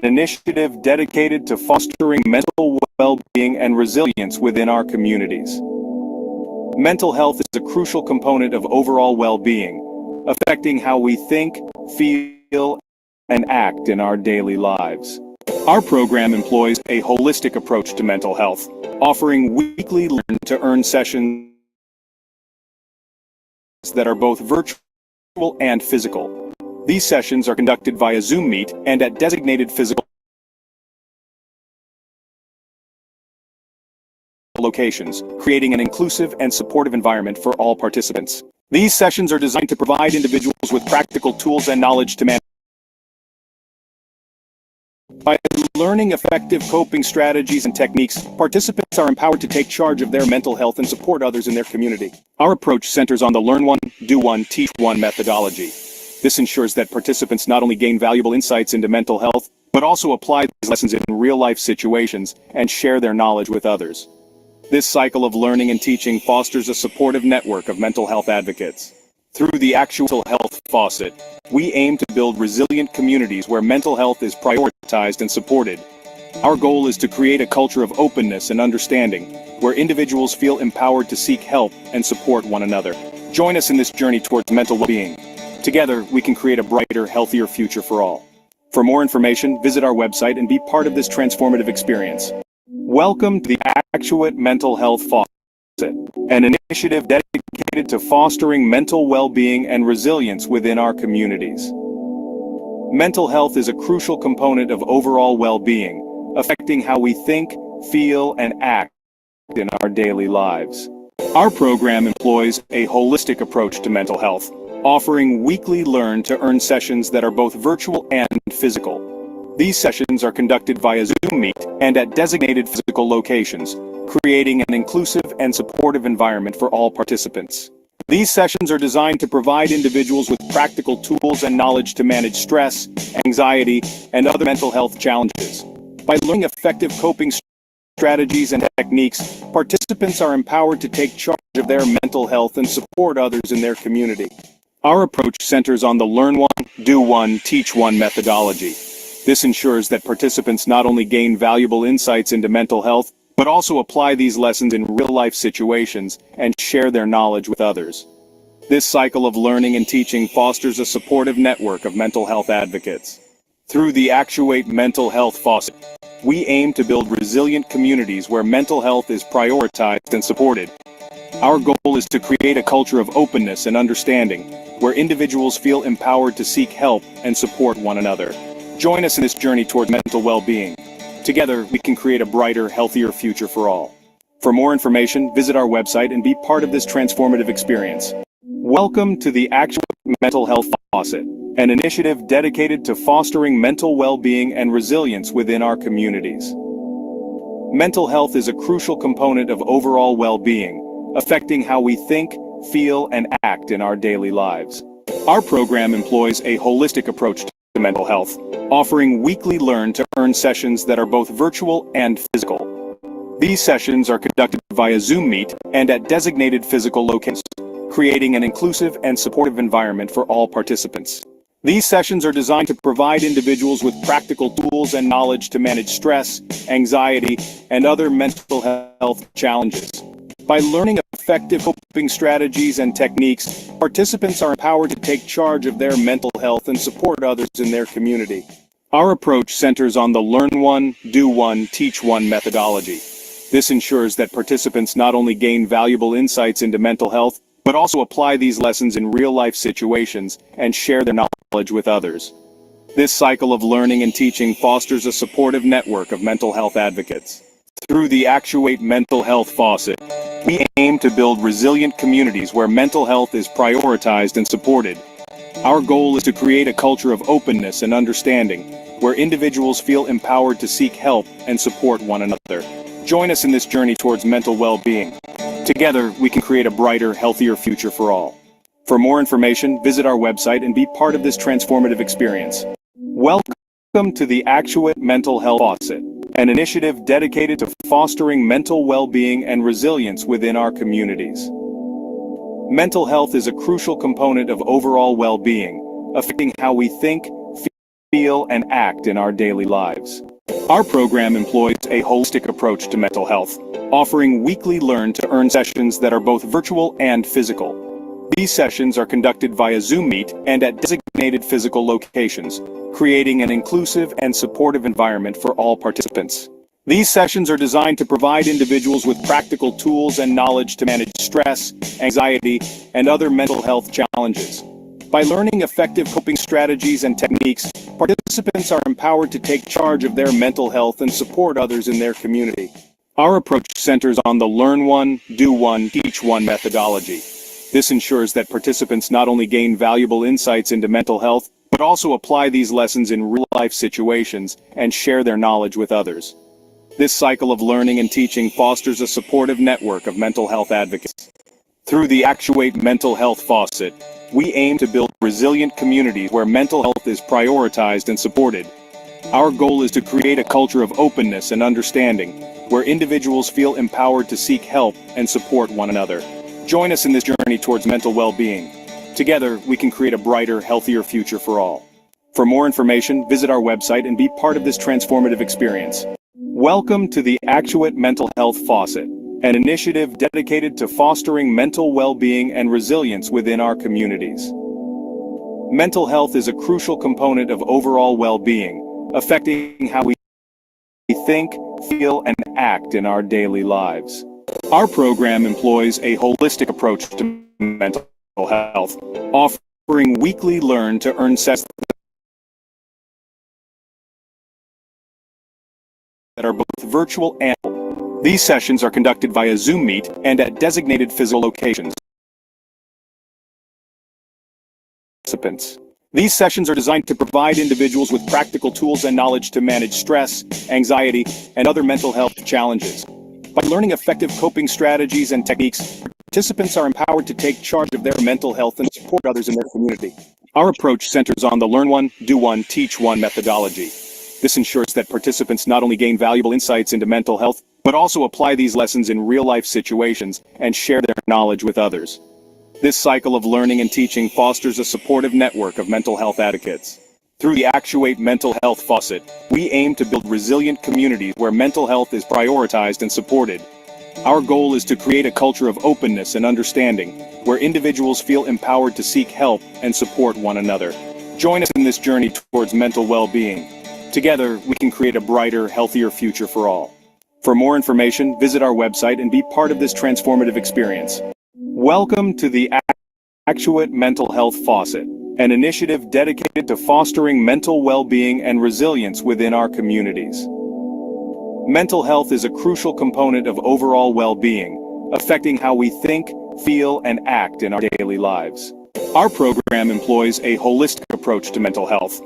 initiative dedicated to fostering mental well-being and resilience within our communities. Mental health is a crucial component of overall well-being, affecting how we think, feel, and act in our daily lives. Our program employs a holistic approach to mental health, offering weekly learn-to-earn sessions that are both virtual and physical. These sessions are conducted via Zoom Meet and at designated physical locations, creating an inclusive and supportive environment for all participants. These sessions are designed to provide individuals with practical tools and knowledge to manage. By learning effective coping strategies and techniques, participants are empowered to take charge of their mental health and support others in their community. Our approach centers on the learn one, do one, teach one methodology. This ensures that participants not only gain valuable insights into mental health, but also apply these lessons in real-life situations and share their knowledge with others. This cycle of learning and teaching fosters a supportive network of mental health advocates. Through the Actuate Health Faucet, we aim to build resilient communities where mental health is prioritized and supported. Our goal is to create a culture of openness and understanding, where individuals feel empowered to seek help and support one another. Join us in this journey towards mental well-being. Together, we can create a brighter, healthier future for all. For more information, visit our website and be part of this transformative experience. Welcome to the Actuate Mental Health Faucet, an initiative dedicated to fostering mental well-being and resilience within our communities. Mental health is a crucial component of overall well-being, affecting how we think, feel, and act in our daily lives. Our program employs a holistic approach to mental health, offering weekly learn-to-earn sessions that are both virtual and physical. These sessions are conducted via Zoom Meet and at designated physical locations, creating an inclusive and supportive environment for all participants. These sessions are designed to provide individuals with practical tools and knowledge to manage stress, anxiety, and other mental health challenges. By learning effective coping strategies and techniques, participants are empowered to take charge of their mental health and support others in their community. Our approach centers on the learn one, do one, teach one methodology. This ensures that participants not only gain valuable insights into mental health, but also apply these lessons in real-life situations and share their knowledge with others. This cycle of learning and teaching fosters a supportive network of mental health advocates. Through the Actuate Mental Health Faucet, we aim to build resilient communities where mental health is prioritized and supported. Our goal is to create a culture of openness and understanding, where individuals feel empowered to seek help and support one another. Join us in this journey toward mental well-being. Together, we can create a brighter, healthier future for all. For more information, visit our website and be part of this transformative experience. Welcome to the Actuate Mental Health Faucet, an initiative dedicated to fostering mental well-being and resilience within our communities. Mental health is a crucial component of overall well-being, affecting how we think, feel, and act in our daily lives. Our program employs a holistic approach to mental health, offering weekly learn-to-earn sessions that are both virtual and physical. These sessions are conducted via Zoom Meet and at designated physical locations, creating an inclusive and supportive environment for all participants. These sessions are designed to provide individuals with practical tools and knowledge to manage stress, anxiety, and other mental health challenges. By learning effective coping strategies and techniques, participants are empowered to take charge of their mental health and support others in their community. Our approach centers on the learn one, do one, teach one methodology. This ensures that participants not only gain valuable insights into mental health, but also apply these lessons in real-life situations and share their knowledge with others. This cycle of learning and teaching fosters a supportive network of mental health advocates. Through the Actuate Mental Health Faucet, we aim to build resilient communities where mental health is prioritized and supported. Our goal is to create a culture of openness and understanding, where individuals feel empowered to seek help and support one another. Join us in this journey towards mental well-being. Together, we can create a brighter, healthier future for all. For more information, visit our website and be part of this transformative experience. Welcome to the Actuate Mental Health Faucet, an initiative dedicated to fostering mental well-being and resilience within our communities. Mental health is a crucial component of overall well-being, affecting how we think, feel, and act in our daily lives. Our program employs a holistic approach to mental health, offering weekly learn-to-earn sessions that are both virtual and physical. These sessions are conducted via Zoom Meet and at designated physical locations, creating an inclusive and supportive environment for all participants. These sessions are designed to provide individuals with practical tools and knowledge to manage stress, anxiety, and other mental health challenges. By learning effective coping strategies and techniques, participants are empowered to take charge of their mental health and support others in their community. Our approach centers on the learn one, do one, teach one methodology. This ensures that participants not only gain valuable insights into mental health, but also apply these lessons in real-life situations and share their knowledge with others. This cycle of learning and teaching fosters a supportive network of mental health advocates. Through the Actuate mental health faucet, we aim to build resilient communities where mental health is prioritized and supported. Our goal is to create a culture of openness and understanding, where individuals feel empowered to seek help and support one another. Join us in this journey towards mental well-being. Together, we can create a brighter, healthier future for all. For more information, visit our website and be part of this transformative experience. Welcome to the Actuate Mental Health Faucet, an initiative dedicated to fostering mental well-being and resilience within our communities. Mental health is a crucial component of overall well-being, affecting how we think, feel, and act in our daily lives. Our program employs a holistic approach to mental health, offering weekly learn-to-earn sessions that are both virtual and virtual. These sessions are conducted via Zoom Meet and at designated physical locations. These sessions are designed to provide individuals with practical tools and knowledge to manage stress, anxiety, and other mental health challenges. By learning effective coping strategies and techniques, participants are empowered to take charge of their mental health and support others in their community. Our approach centers on the learn one, do one, teach one methodology. This ensures that participants not only gain valuable insights into mental health, but also apply these lessons in real-life situations and share their knowledge with others. This cycle of learning and teaching fosters a supportive network of mental health advocates. Through the Actuate mental health faucet, we aim to build resilient communities where mental health is prioritized and supported. Our goal is to create a culture of openness and understanding, where individuals feel empowered to seek help and support one another. Join us in this journey towards mental well-being. Together, we can create a brighter, healthier future for all. For more information, visit our website and be part of this transformative experience. Welcome to the Actuate Mental Health Faucet, an initiative dedicated to fostering mental well-being and resilience within our communities. Mental health is a crucial component of overall well-being, affecting how we think, feel, and act in our daily lives. Our program employs a holistic approach to mental health,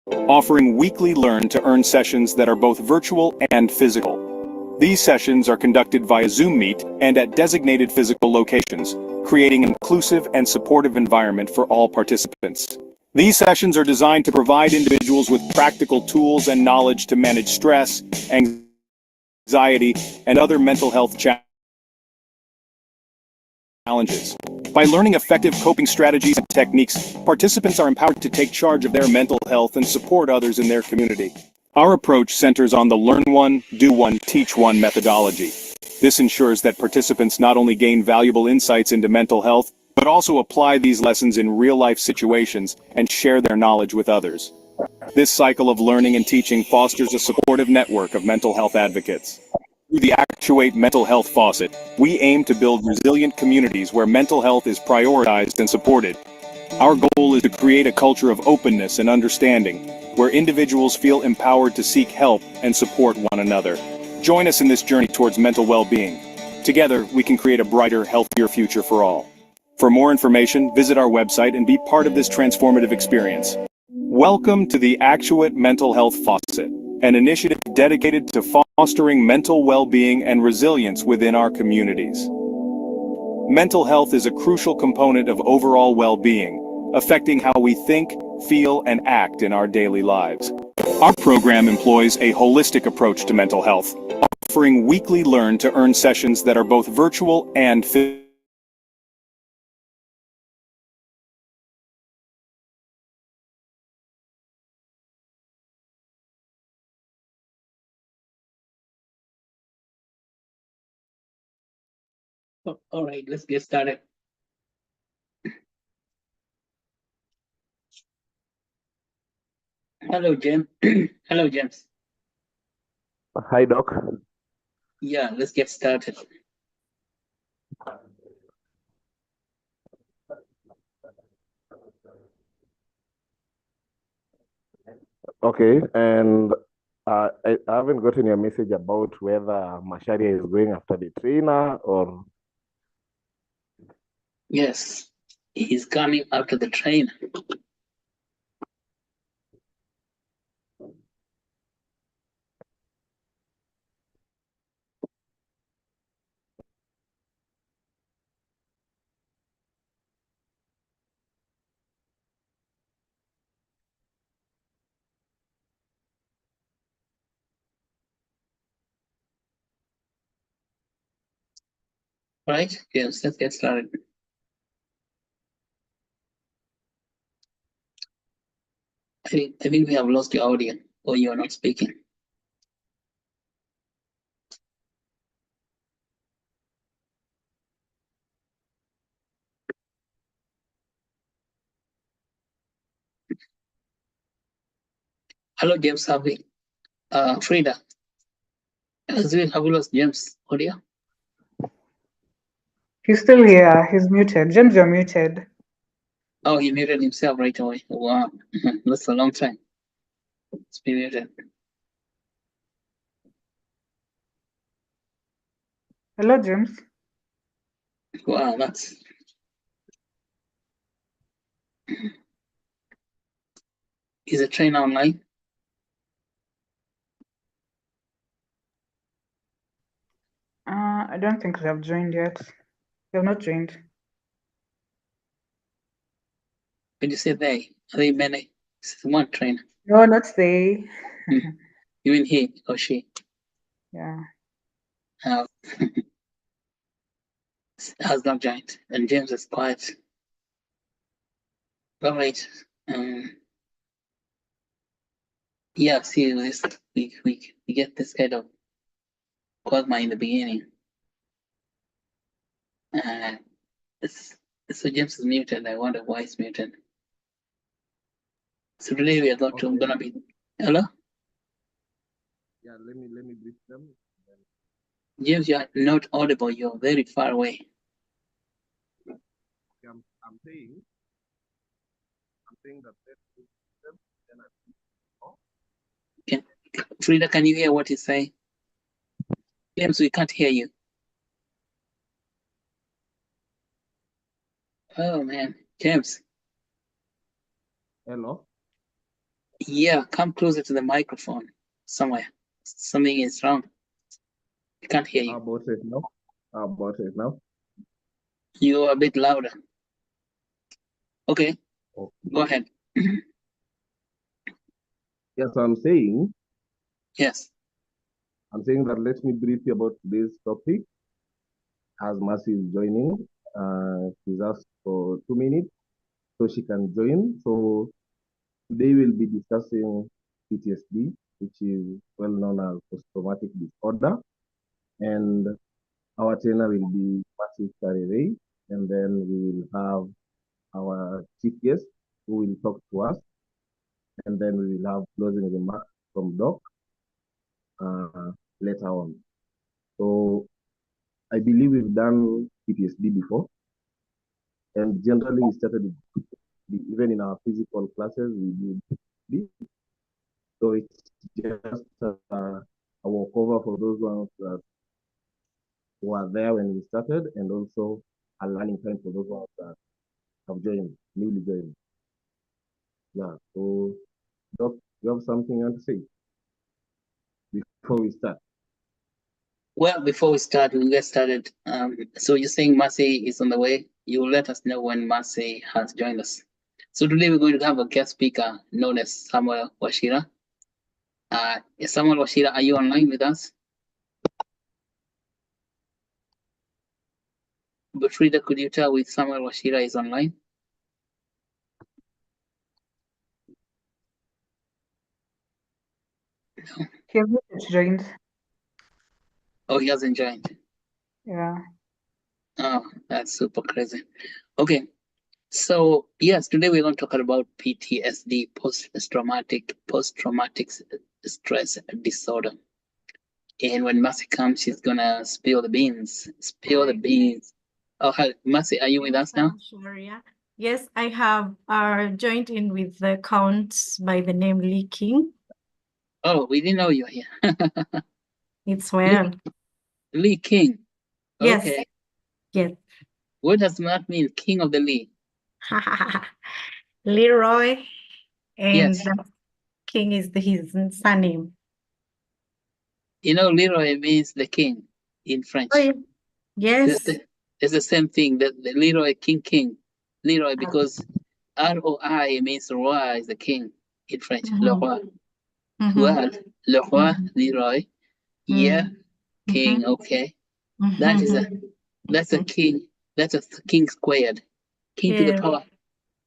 offering weekly learn-to-earn sessions that are both virtual and physical. These sessions are conducted via Zoom Meet and at designated physical locations, creating an inclusive and supportive environment for all participants. These sessions are designed to provide individuals with practical tools and knowledge to manage stress, anxiety, and other mental health challenges. By learning effective coping strategies and techniques, participants are empowered to take charge of their mental health and support others in their community. Our approach centers on the learn one, do one, teach one methodology. This ensures that participants not only gain valuable insights into mental health, but also apply these lessons in real-life situations and share their knowledge with others. This cycle of learning and teaching fosters a supportive network of mental health advocates. Through the Actuate mental health faucet, we aim to build resilient communities where mental health is prioritized and supported. Our goal is to create a culture of openness and understanding, where individuals feel empowered to seek help and support one another. Join us in this journey towards mental well-being. Together, we can create a brighter, healthier future for all. For more information, visit our website and be part of this transformative experience. Welcome to the Actuate Mental Health Faucet, an initiative dedicated to fostering mental well-being and resilience within our communities. Mental health is a crucial component of overall well-being, affecting how we think, feel, and act in our daily lives. Our program employs a holistic approach to mental health, offering weekly learn-to-earn sessions that are both virtual and physical. All right, let's get started. Hello, Jim. Hello, James. Hi, Doc. Yeah, let's get started. Okay, and I haven't gotten your message about whether Masharia is going after the trainer or. Yes, he's coming after the train. All right, James, let's get started. I think we have lost your audio, or you are not speaking. Hello, James. Frida, have we lost James' audio? He's still here. He's muted. James, you're muted. Oh, he muted himself right away. Wow, that's a long time. It's been muted. Hello, James. Wow, that's. Is the train online? I don't think they have joined yet. They have not joined. When you say they, are they many? It's one train. No, not they. You mean he or she? Yeah. Uh, has not joined, and James is quiet. All right. Yeah, see this we get this kind of quagmire in the beginning. Uh, so James is muted. I wonder why he's muted. So today we are Okay. gonna be. Hello, Yeah, let me brief them. James. You are not audible. You're very far away. I'm saying that let's brief them. Then Frida, can you hear what he's saying? James, we can't hear you. Oh man, James. Hello. Yeah, come closer to the microphone somewhere. Something is wrong. We can't hear How you. about it now? How about it now? You're a bit louder. Okay, Oh. go ahead. Yes, I'm saying Yes. that let me brief you about today's topic. As Mercy is joining, she's asked for 2 minutes so she can join. So today we'll be discussing PTSD, which is well known as post-traumatic disorder, and our trainer will be Mercy Karere, and then we will have our chief guest who will talk to us, and then we will have closing remarks from Doc later on. So I believe we've done PTSD before, and generally we started even in our physical classes we did PTSD. So it's just a walkover for those ones that were there when we started, and also a learning time for those ones that have joined, newly joined. Yeah. So Doc, you have something you want to say before we start? Well, before we start, we'll get started. So you're saying Mercy is on the way. You will let us know when Mercy has joined us. So today we're going to have a guest speaker known as Samuel Washira. Samuel Washira, are you online with us? But Frida, could you tell if Samuel Washira is online? No. He hasn't joined. Oh, he hasn't joined. Yeah. Oh, that's super crazy. Okay. So yes, today we're going to talk about PTSD, post-traumatic stress disorder. And when Mercy comes, she's gonna spill the beans. Spill the Hi. beans. Oh, hi, Mercy, are you with us now? Sharia. Yes, I have joined in with the count by the name Lee King. Oh, we didn't know you were here. It's Lee, well. Lee King. Yes, Okay. yes. What does that mean? King of the Lee. Leroy, and Yes. King is his surname. You know, Leroy means the king in French. Oh, yeah. It's Yes. the same thing. The Leroy King. Leroy because ROI means roi is the king in French. Le Mhm, roi. mhm, Well, le roi, mhm, Leroy. Yeah, mhm, king. Okay. That is mhm, that's a mhm. king. That's a king squared. King to the Yes, power.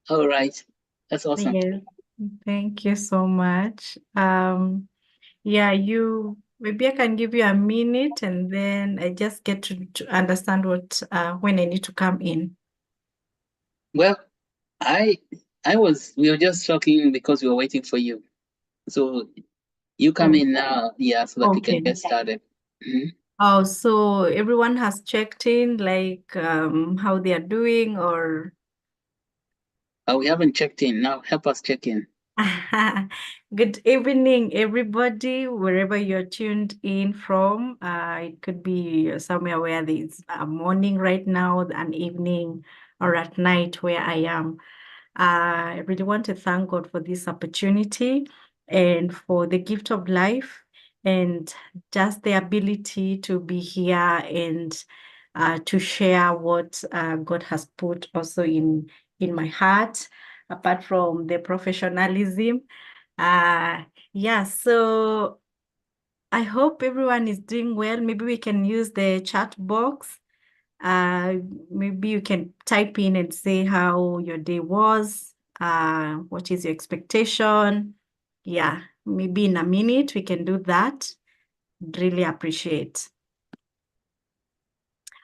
All right. That's awesome. yes. Thank you so much. Yeah, maybe I can give you a minute and then I just get to understand what when I need to come in. Well, I we were just talking because we were waiting for you. So you come Oh, in now, yeah, so that we can okay. get started. Mhm. Oh, so everyone has checked in, like how they are doing, or We haven't checked in. Now help us check in. good evening, everybody, wherever you're tuned in from. It could be somewhere where there's a morning right now, an evening, or at night where I am. I really want to thank God for this opportunity and for the gift of life and just the ability to be here and to share what God has put also in my heart, apart from the professionalism. Uh, yeah, so I hope everyone is doing well. Maybe we can use the chat box. Uh, Maybe you can type in and say how your day was. What is your expectation? Yeah, maybe in a minute we can do that. Really appreciate.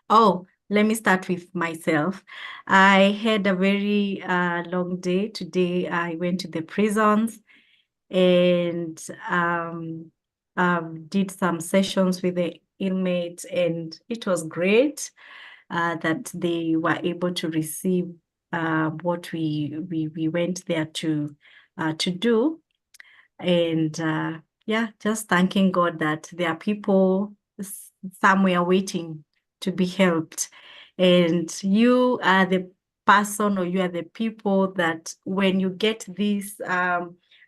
Oh, let me start with myself. I had a very long day today. I went to the prisons and did some sessions with the inmates, and it was great that they were able to receive what we went there to do. And yeah, just thanking God that there are people somewhere waiting to be helped. And you are the person, or you are the people that when you get this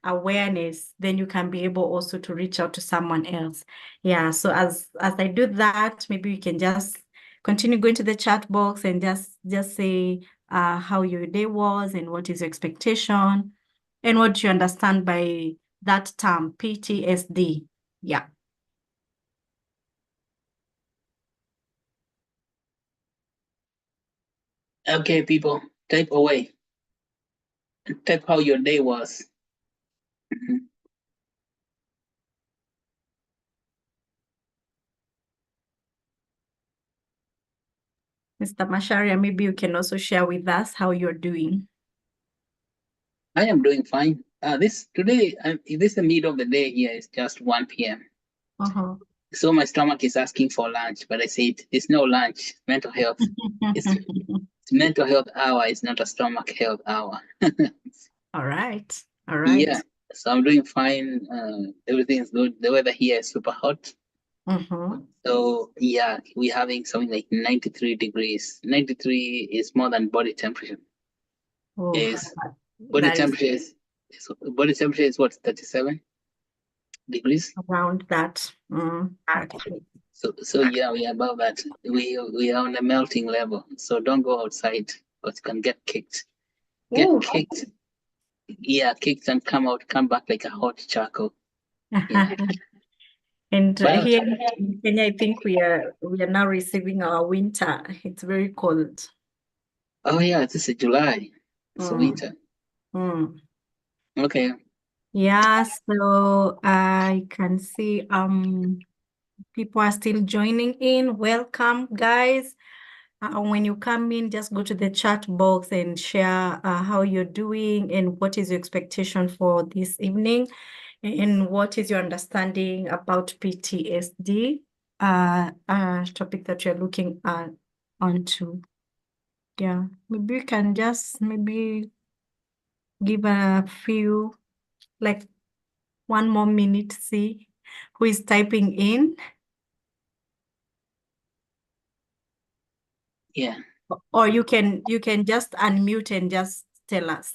awareness, then you can be able also to reach out to someone else. Yeah, so as I do that, maybe we can just continue going to the chat box and just say how your day was and what is your expectation and what you understand by that term, PTSD. Yeah. Okay, people, type away. Type how your day was. Mhm. Mr. Masharia, maybe you can also share with us how you're doing. I am doing fine. This today, this is the middle of the day here. It's just 1 p.m. Uh-huh. So my stomach is asking for lunch, but I said it's no lunch. Mental health. It's mental health hour. It's not a stomach health hour. All right. All Yeah. right. So I'm doing fine. Everything is good. The weather here is super hot. Uh-huh. So yeah, we're having something like 93 degrees. 93 is more than body temperature. Oh, Is body that is temperature body temperature is what, 37 degrees? around that. Okay. So yeah, we are above that. We are on the melting level. So don't go outside because you can get kicked. Get Ooh. kicked. Yeah, kicked and come back like a hot charcoal. Yeah. And But here in Kenya, I think we are now receiving our winter. It's very cold. oh yeah, this is July. It's Mm, winter. mm. Okay. Yeah, so I can see people are still joining in. Welcome, guys. when you come in, just go to the chat box and share how you're doing and what is your expectation for this evening and what is your understanding about PTSD, topic that you're looking onto. Yeah, maybe you can just give a few, like 1 more minute, see who is typing in. Yeah. Or you can just unmute and just tell us.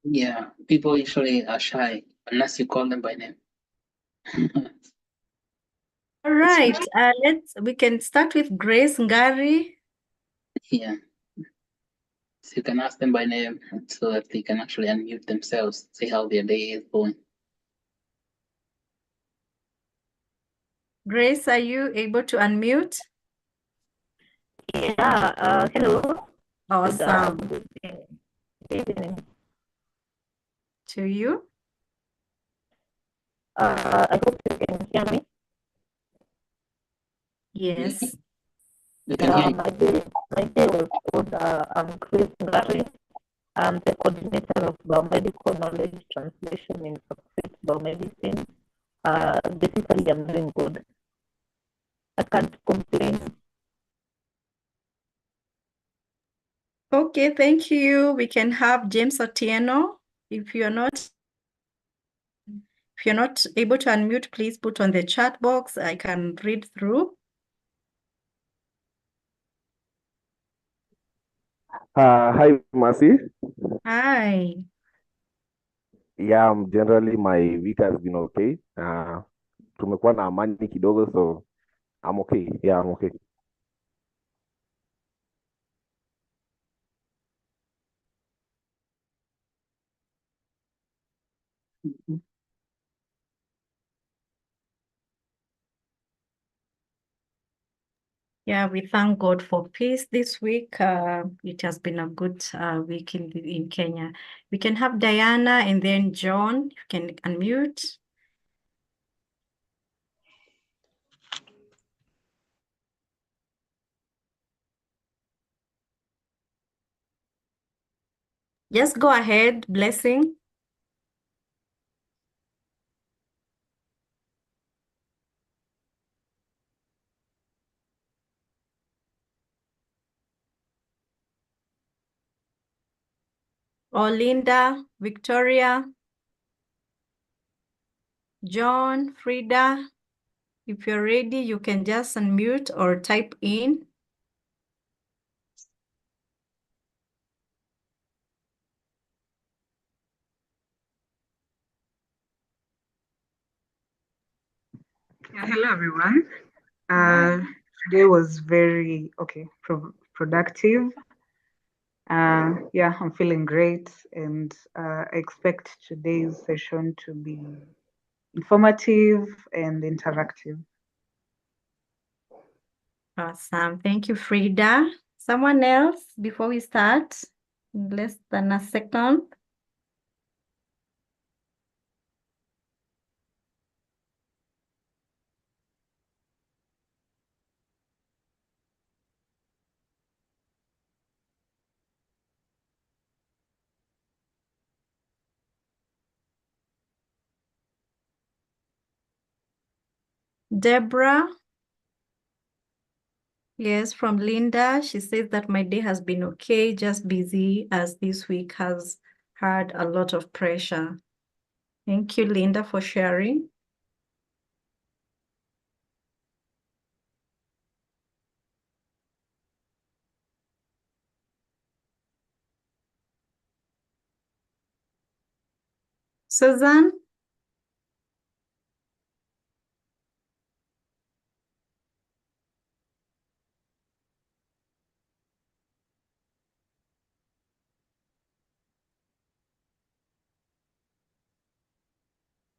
Yeah, people usually are shy unless you call them by name. All right, we can start with Grace Ngari. Yeah. So you can ask them by name so that they can actually unmute themselves, see how their day is going. Grace, are you able to unmute? Yeah, hello. Awesome. Good evening. To you? I hope you can hear me. Yes. We can hear you. My day was good. I'm Chris Ngari. I'm the coordinator of biomedical knowledge translation in Actuate biomedicine. Basically, I'm doing good. I can't complain. Okay, thank you. We can have James Otieno. If you're not able to unmute, please put on the chat box. I can read through. Hi, Mercy. Hi. Yeah, generally my week has been okay. Tumekuwa na amani kidogo, so I'm okay. Yeah, I'm okay. Yeah, we thank God for peace this week. It has been a good week in Kenya. We can have Diana and then John. You can unmute. Just go ahead, Blessing. Or Linda, Victoria, John, Frida. If you're ready, you can just unmute or type in. Yeah, hello everyone. Today was very productive. Yeah, I'm feeling great, and I expect today's session to be informative and interactive. Awesome. Thank you, Frida. Someone else before we start? In less than a second. Deborah. Yes, from Linda. She says that my day has been okay, just busy as this week has had a lot of pressure. Thank you, Linda, for sharing. Susan?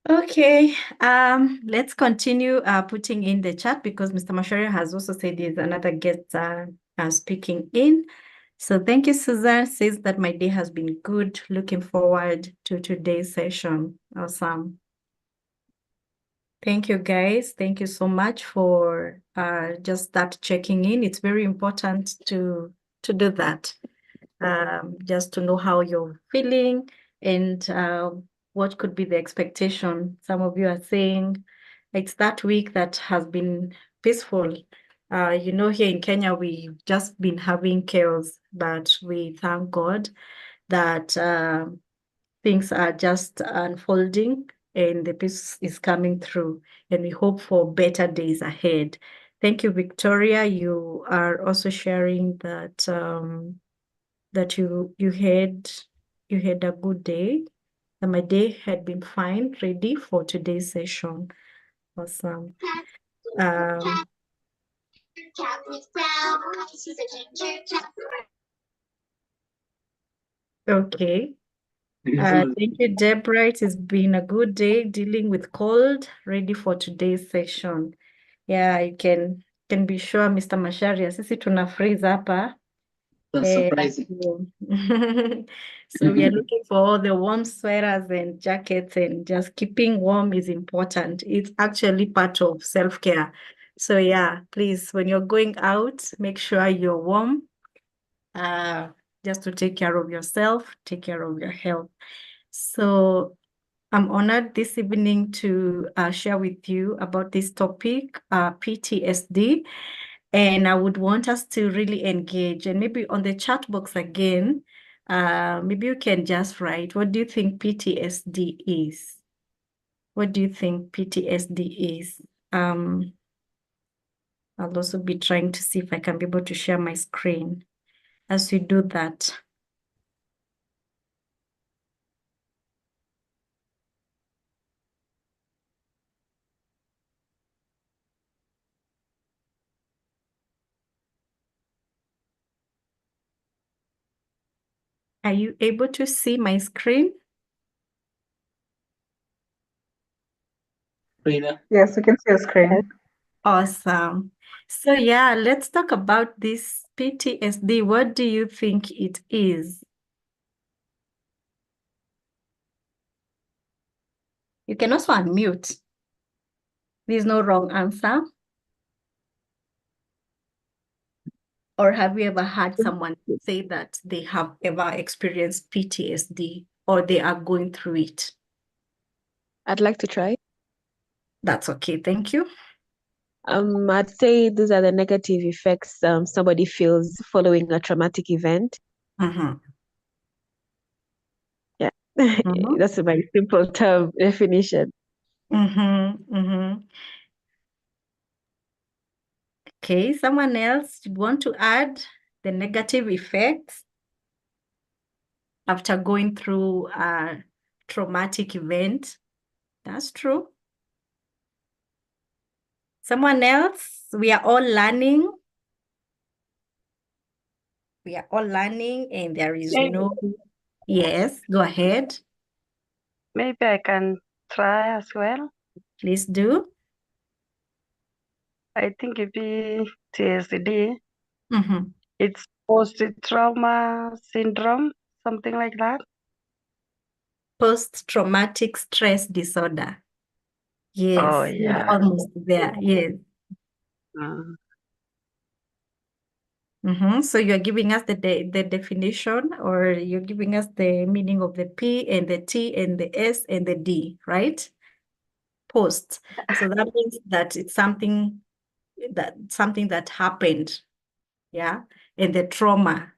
Okay, let's continue putting in the chat because Mr. Masharia has also said there's another guest speaking in. So thank you, Suzanne. Says that my day has been good. Looking forward to today's session. Awesome. Thank you, guys. Thank you so much for just that checking in. It's very important to do that, just to know how you're feeling and what could be the expectation. Some of you are saying it's that week that has been peaceful. You know, here in Kenya, we've just been having chaos, but we thank God that things are just unfolding and the peace is coming through, and we hope for better days ahead. Thank you, Victoria. You are also sharing that that you had a good day. And my day had been fine, ready for today's session. Awesome. Okay. Thank you, Deborah. It has been a good day dealing with cold, ready for today's session. Yeah, you can be sure, Mr. Masharia, sisi tuna freeze hapa. That's surprising. So we are looking for all the warm sweaters and jackets, and just keeping warm is important. It's actually part of self-care. So yeah, please, when you're going out, make sure you're warm, just to take care of yourself, take care of your health. So I'm honored this evening to share with you about this topic, PTSD. And I would want us to really engage, and maybe on the chat box again, maybe you can just write, what do you think PTSD is? What do you think PTSD is? I'll also be trying to see if I can be able to share my screen as we do that. Are you able to see my screen? Rina, Yes, we can see your screen. Awesome. So yeah, let's talk about this PTSD. What do you think it is? You can also unmute. There's no wrong answer. Or have you ever had someone say that they have ever experienced PTSD or they are going through it? I'd like to try. That's okay. Thank you. I'd say these are the negative effects somebody feels following a traumatic event. Mm-hmm. Yeah, Mm-hmm. that's my simple term definition. Mm-hmm. Mm-hmm. Okay, someone else want to add the negative effects after going through a traumatic event? That's true. Someone else? We are all learning. We are all learning, and there is no... Yes, go ahead. Maybe I can try as well. Please do. I think it be TSD. Mm-hmm. It's post-trauma syndrome, something like that. Post-traumatic stress disorder. Yes, Oh, you're yeah. almost there. Yes. Mm-hmm. So you're giving us the definition, or you're giving us the meaning of the P and the T and the S and the D, right? Post. So that means that it's something that happened, yeah, and the trauma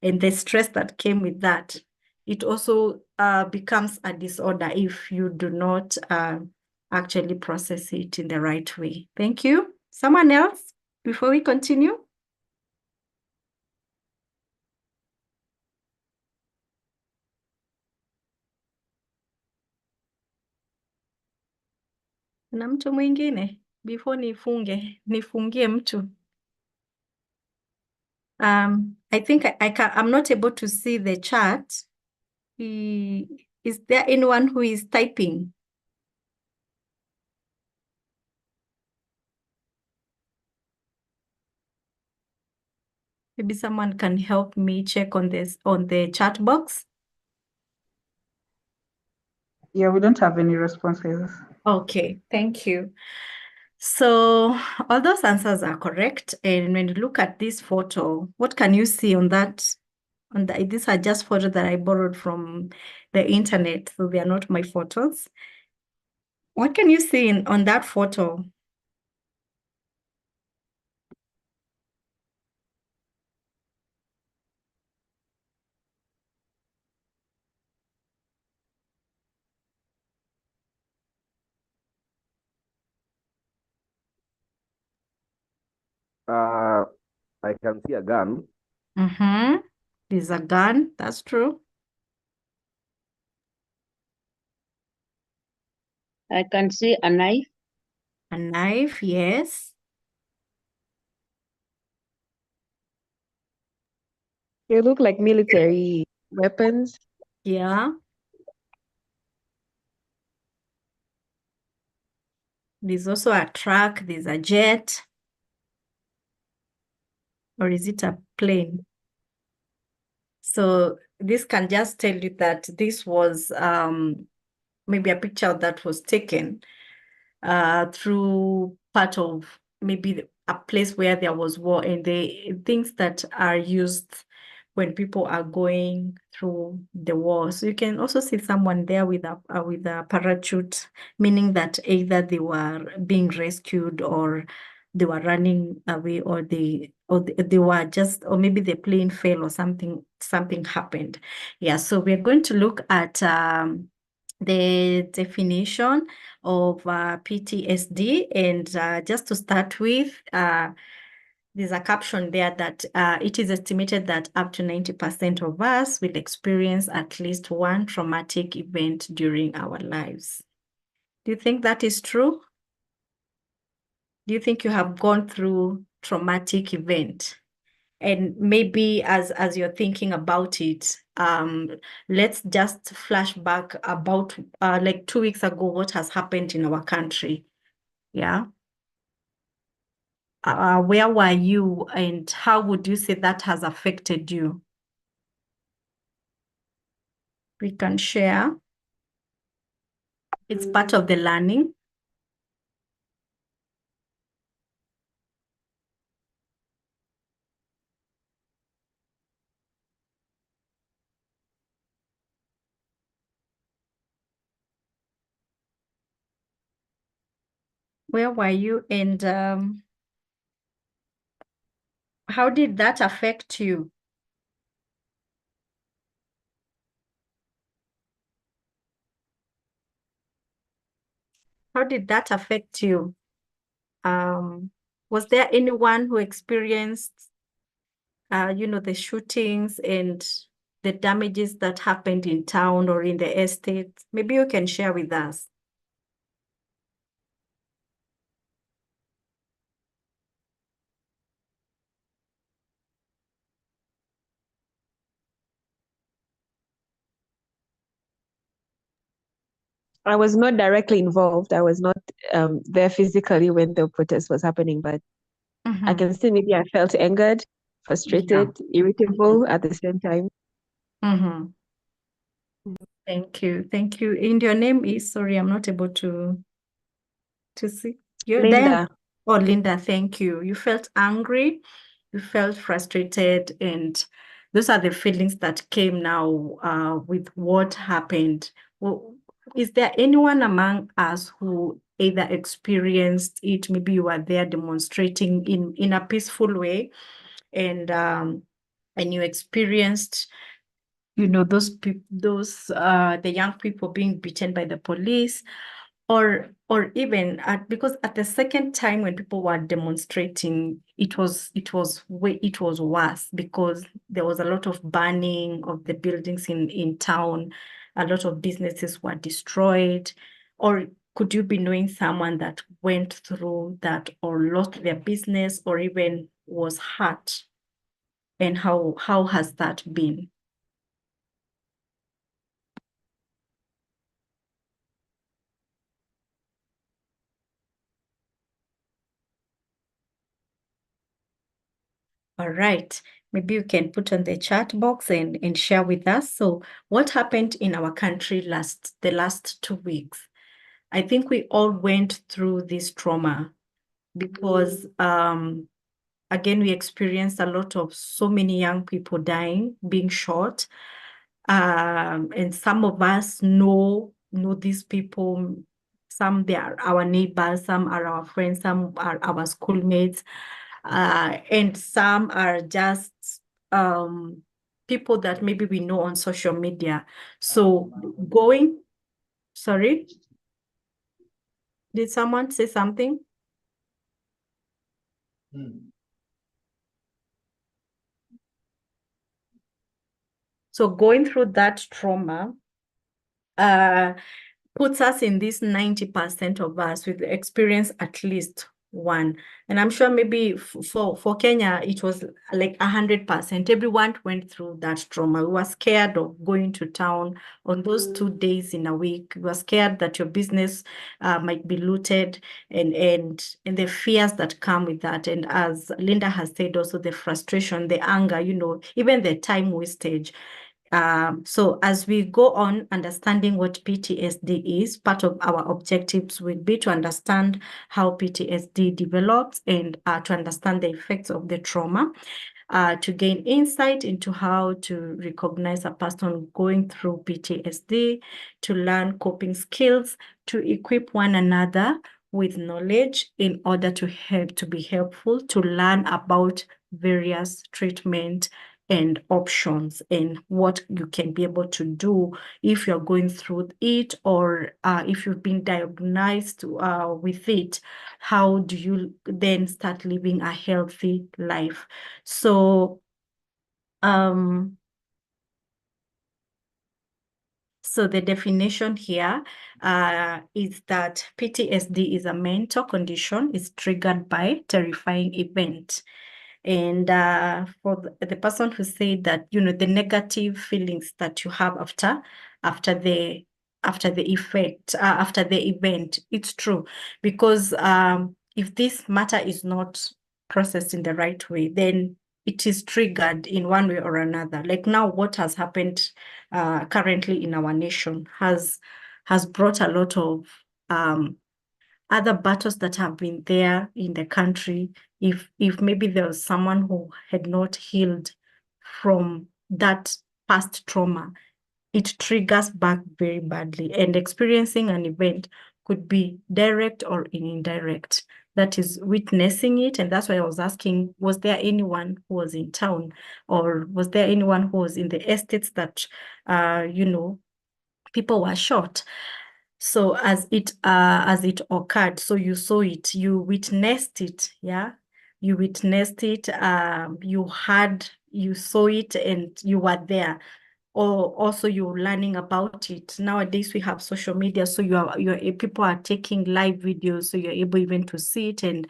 and the stress that came with that. It also becomes a disorder if you do not actually process it in the right way. Thank you. Someone else before we continue? Na mtu mwingine before nifungie mtu. I think I'm not able to see the chat. Is there anyone who is typing? Maybe someone can help me check on this on the chat box. Yeah, we don't have any responses. Okay, thank you. So all those answers are correct. And when you look at this photo, what can you see on that? These are just photos that I borrowed from the internet, so they are not my photos. What can you see on that photo? Uh, I can see a gun. Mm-hmm. There's a gun, that's true. I can see a knife. A knife, yes. They look like military weapons. Yeah. There's also a truck, there's a jet. Or is it a plane? So this can just tell you that this was maybe a picture that was taken through part of maybe a place where there was war, and the things that are used when people are going through the war. So you can also see someone there with a parachute, meaning that either they were being rescued or they were running away, or they were just, or maybe the plane fell or something happened. Yeah, so we're going to look at the definition of PTSD. And just to start with, there's a caption there that it is estimated that up to 90% of us will experience at least one traumatic event during our lives. Do you think that is true? Do you think you have gone through traumatic event? And maybe as you're thinking about it, let's just flash back about like 2 weeks ago, what has happened in our country. Yeah. Where were you, and how would you say that has affected you? We can share. It's part of the learning. Where were you, and how did that affect you? How did that affect you? Was there anyone who experienced, the shootings and the damages that happened in town or in the estate? Maybe you can share with us. I was not directly involved. I was not there physically when the protest was happening, but I can say maybe I felt angered, frustrated, irritable at the same time. Mhm. Thank you. Thank you. And your name is, sorry, I'm not able to see. You're Diane. Linda, Oh, Linda, thank you. You felt angry, you felt frustrated, and those are the feelings that came now with what happened. Well, is there anyone among us who either experienced it, maybe you were there demonstrating in a peaceful way, and you experienced, those the young people being beaten by the police, or even because at the second time when people were demonstrating, it was worse, because there was a lot of burning of the buildings in town. A lot of businesses were destroyed. Or could you be knowing someone that went through that, or lost their business, or even was hurt? And how has that been? All right. maybe you can put on the chat box and share with us. So what happened in our country the last 2 weeks? I think we all went through this trauma because again, we experienced a lot of so many young people dying, being shot. And some of us know these people. Some they are our neighbors, some are our friends, some are our schoolmates, and some are just people that maybe we know on social media. So sorry, did someone say something? So going through that trauma puts us in this 90% of us with experience at least one. And I'm sure maybe for Kenya, it was like 100%. Everyone went through that trauma. We were scared of going to town on those 2 days in a week. We were scared that your business might be looted and the fears that come with that. And as Linda has said, also the frustration, the anger, even the time wastage. So as we go on understanding what PTSD is, part of our objectives will be to understand how PTSD develops and to understand the effects of the trauma, to gain insight into how to recognize a person going through PTSD, to learn coping skills, to equip one another with knowledge in order to be helpful, to learn about various treatment and options and what you can be able to do if you're going through it, or if you've been diagnosed with it. How do you then start living a healthy life? So so the definition here is that PTSD is a mental condition. It's triggered by terrifying event. And for the person who said that, the negative feelings that you have after the event, it's true. Because if this matter is not processed in the right way, then it is triggered in one way or another. Like now, what has happened currently in our nation has brought a lot of other battles that have been there in the country. If maybe there was someone who had not healed from that past trauma, it triggers back very badly. And experiencing an event could be direct or indirect. That is witnessing it. And that's why I was asking, was there anyone who was in town, or was there anyone who was in the estates that, people were shot? So as it occurred, so you saw it, you witnessed it, yeah? You witnessed it, you saw it, and you were there. Or also you're learning about it. Nowadays we have social media, so people are taking live videos, so you're able even to see it and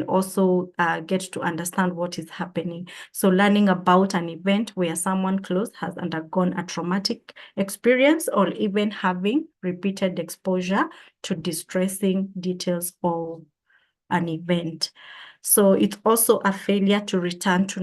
also get to understand what is happening. So learning about an event where someone close has undergone a traumatic experience, or even having repeated exposure to distressing details of an event. So it's also a failure to return to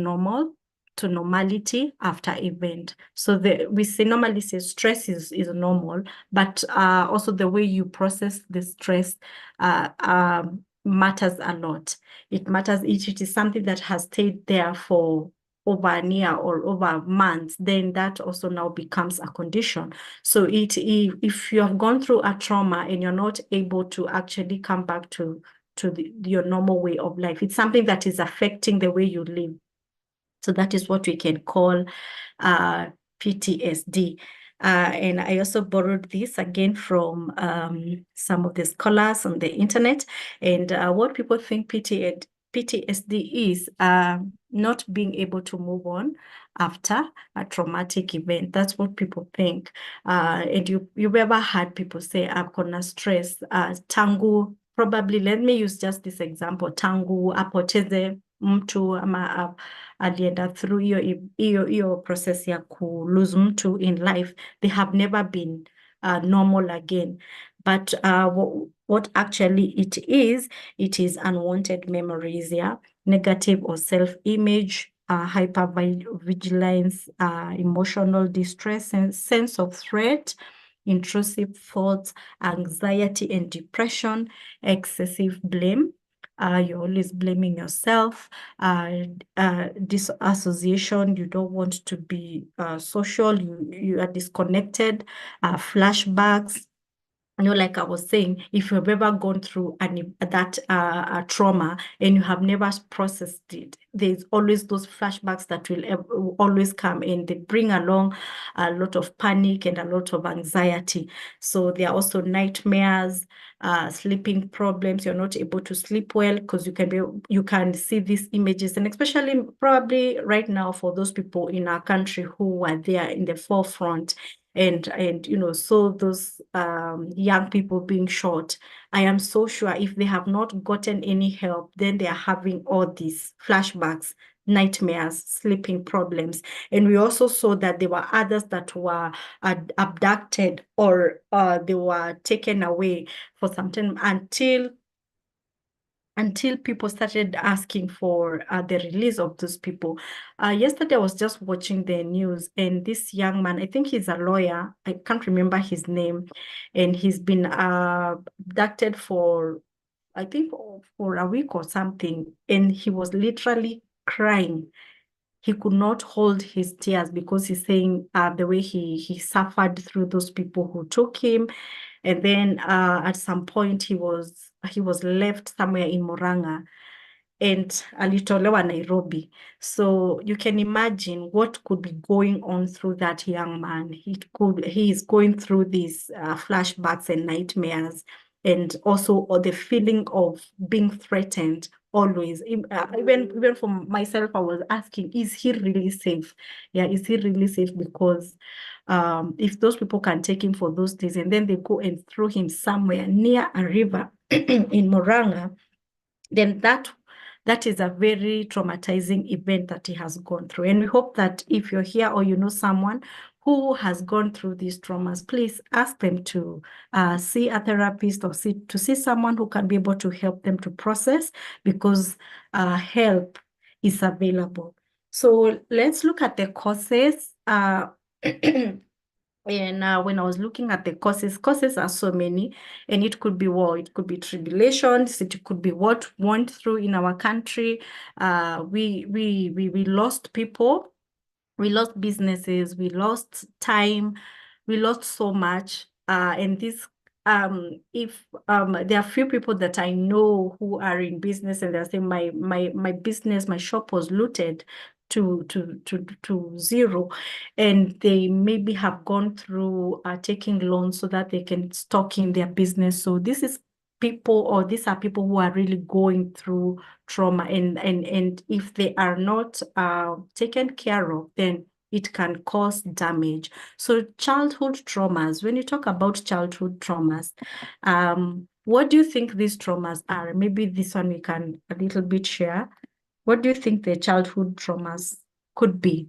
normality after event. So we normally say stress is normal, but also the way you process the stress matters a lot. It matters if it is something that has stayed there for over a year or over months, then that also now becomes a condition. So if you have gone through a trauma and you're not able to actually come back to your normal way of life, it's something that is affecting the way you live. So that is what we can call PTSD. And I also borrowed this again from some of the scholars on the internet. And what people think PTSD is not being able to move on after a traumatic event. That's what people think. And you've ever heard people say, I'm gonna stress tangu, probably, let me use just this example, tangu apoteze mtu ama alienda through hiyo process ya lose mtu in life, they have never been normal again. But what actually it is unwanted memories, yeah, negative or self-image, hypervigilance, emotional distress, and sense of threat, intrusive thoughts, anxiety and depression, excessive blame. You're always blaming yourself, disassociation, you don't want to be social, you are disconnected, flashbacks. Like I was saying, if you've ever gone through that trauma and you have never processed it, there's always those flashbacks that will always come in. They bring along a lot of panic and a lot of anxiety. So there are also nightmares, sleeping problems. You're not able to sleep well because you can see these images, and especially probably right now for those people in our country who are there in the forefront. And so those young people being shot, I am so sure if they have not gotten any help, then they are having all these flashbacks, nightmares, sleeping problems. And we also saw that there were others that were abducted or they were taken away for some time until people started asking for the release of those people. Yesterday, I was just watching the news, and this young man, I think he's a lawyer, I can't remember his name, and he's been abducted for, I think, for a week or something, and he was literally crying. He could not hold his tears because he's saying the way he suffered through those people who took him. And then at some point he was left somewhere in Murang'a and alitolewa Nairobi. So you can imagine what could be going on through that young man. He is going through these flashbacks and nightmares, and also the feeling of being threatened always. Even for myself, I was asking, is he really safe? Yeah, is he really safe? Because if those people can take him for those days and then they go and throw him somewhere near a river in Murang'a, then that is a very traumatizing event that he has gone through. And we hope that if you're here or you know someone who has gone through these traumas, please ask them to see a therapist or to see someone who can be able to help them to process, because help is available. So let's look at the causes. And when I was looking at the causes are so many, and it could be war, it could be tribulations, it could be what went through in our country. We lost people, we lost businesses, we lost time, we lost so much. And this, if there are few people that I know who are in business and they're saying my business, my shop was looted to zero, and they maybe have gone through taking loans so that they can stock in their business. So these are people who are really going through trauma, and if they are not taken care of, then it can cause damage. So childhood traumas, when you talk about childhood traumas, what do you think these traumas are? Maybe this one we can a little bit share. What do you think the childhood traumas could be?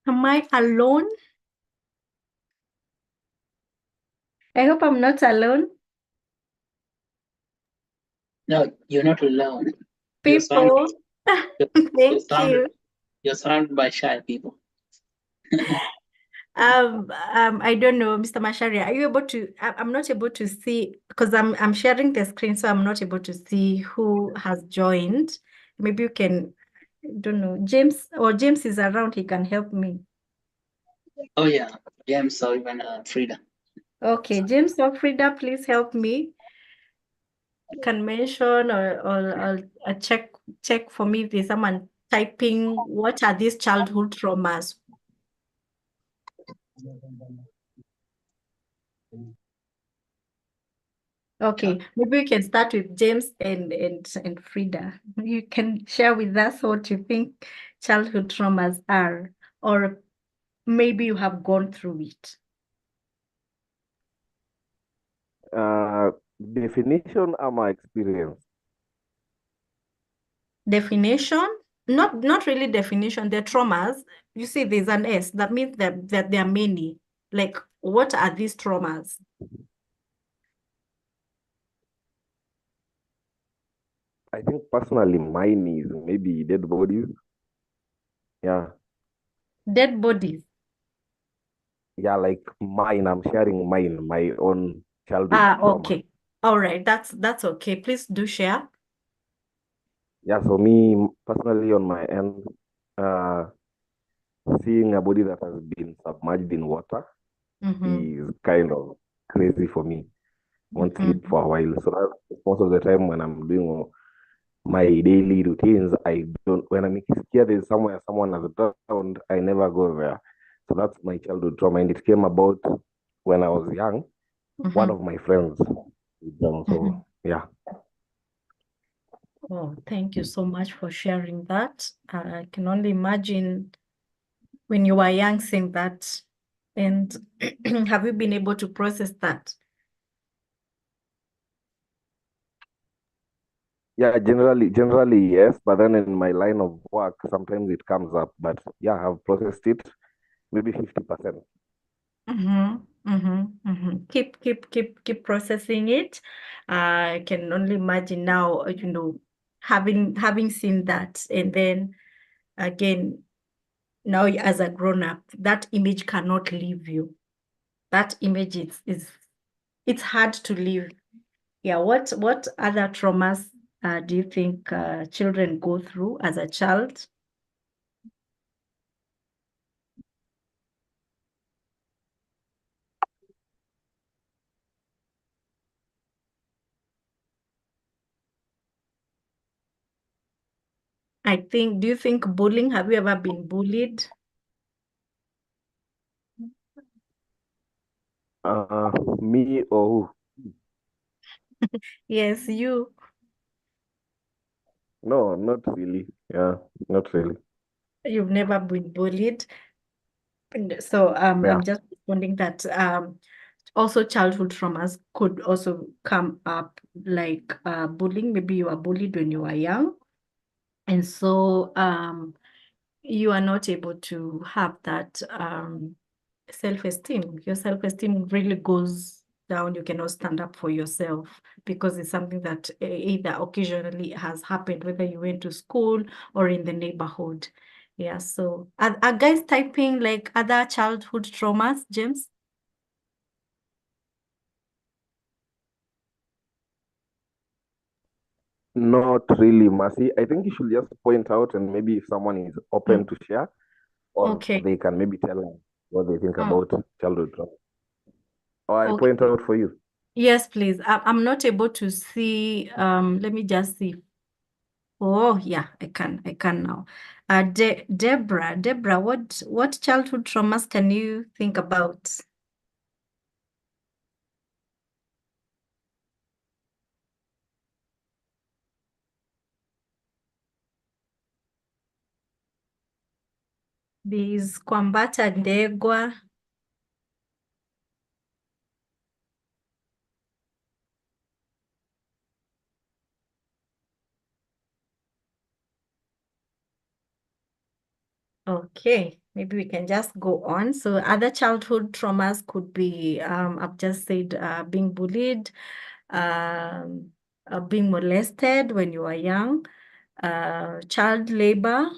Am I alone? I hope I'm not alone. No, you're not alone. People, thank you. You're surrounded by shy people. I don't know, Mr. Macharia, are you able to? I'm not able to see because I'm sharing the screen, so I'm not able to see who has joined. Maybe you can, I don't know, James is around, he can help me. Oh yeah, James or even Frida. Okay, James or Frida, please help me. You can mention or check for me if there's someone typing, what are these childhood traumas? Okay, maybe we can start with James and Frida. You can share with us what you think childhood traumas are, or maybe you have gone through it. Definition or my experience? Definition? Not really definition. The traumas, you see there's an S, that means that there are many. Like, what are these traumas? I think personally mine is maybe dead bodies. Yeah. Dead bodies. Yeah, like mine. I'm sharing mine, my own childhood Ah, trauma. okay. All right. That's okay. Please do share. Yeah, so me personally on my end, uh, seeing a body that has been submerged in water Mm-hmm. is kind of crazy for me. Won't sleep Mm-hmm. for a while. So that's most of the time when I'm doing my daily routines, I don't, when I'm scared there's somewhere someone has drowned, I never go there. So that's my childhood trauma. And it came about when I was young. One Mm-hmm. of my friends drowned. Mm-hmm. So yeah. Oh, thank you so much for sharing that. I can only imagine when you were young seeing that. And have you been able to process that? Yeah, generally yes, but then in my line of work, sometimes it comes up. But yeah, I've processed it maybe 50%. Mm-hmm. Mm-hmm. Mm-hmm. Keep processing it. I can only imagine now, having seen that, and then again, now as a grown-up, that image cannot leave you. That image is it's hard to leave. Yeah, what other traumas do you think children go through as a child? Do you think bullying, have you ever been bullied? Uh, Me or who? Yes, you. No, not really. Yeah, not really. You've never been bullied. And so Yeah. I'm just responding that also childhood traumas could also come up like bullying. Maybe you were bullied when you were young. And so you are not able to have that self-esteem. Your self-esteem really goes down. You cannot stand up for yourself because it's something that either occasionally has happened, whether you went to school or in the neighborhood. Yeah, so are guys typing like other childhood traumas, James? Not really, Mercy. I think you should just point out, and maybe if someone is open to share, or Okay. they can maybe tell us what they think Oh, about childhood trauma. Or I point okay. out for you. Yes, please. I'm not able to see. Let me just see. Oh, yeah, I can now. Deborah, what childhood traumas can you think about? These Kwambata Ndegwa. Okay, maybe we can just go on. So other childhood traumas could be, I've just said, being bullied, being molested when you are young, child labor,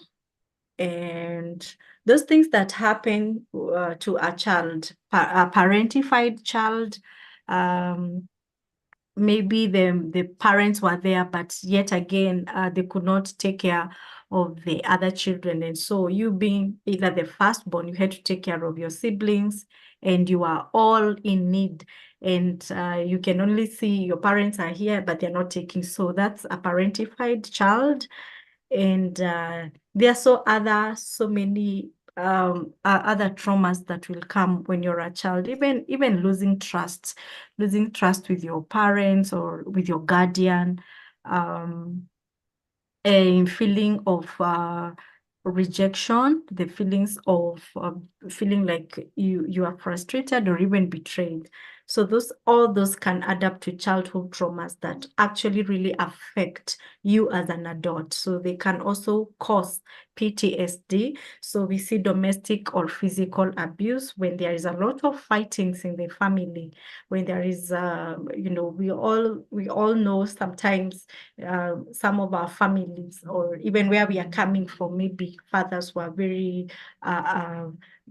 and those things that happen to a child, a parentified child. Maybe the parents were there, but yet again, they could not take care of the other children. And so you being either the firstborn, you had to take care of your siblings, and you are all in need. And you can only see your parents are here, but they're not taking. So that's a parentified child. And there are so many other traumas that will come when you're a child, even losing trust with your parents or with your guardian, a feeling of rejection, the feelings of feeling like you are frustrated or even betrayed. So all those can add up to childhood traumas that actually really affect you as an adult. So they can also cause PTSD. So we see domestic or physical abuse when there is a lot of fightings in the family, when there is, we all know sometimes some of our families, or even where we are coming from, maybe fathers were very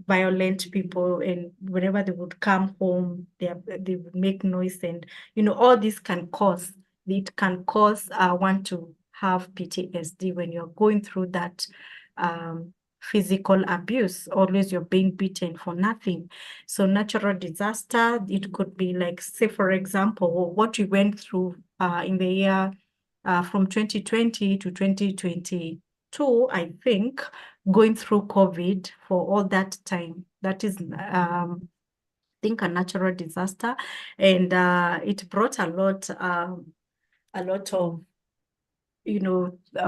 violent people, and whenever they would come home, they would make noise, and all this can cause one to have PTSD when you're going through that physical abuse. Always you're being beaten for nothing. So natural disaster, it could be like, say for example, what we went through in the year from 2020 to 2022, I think, going through COVID for all that time. That is, I think, a natural disaster, and it brought a lot of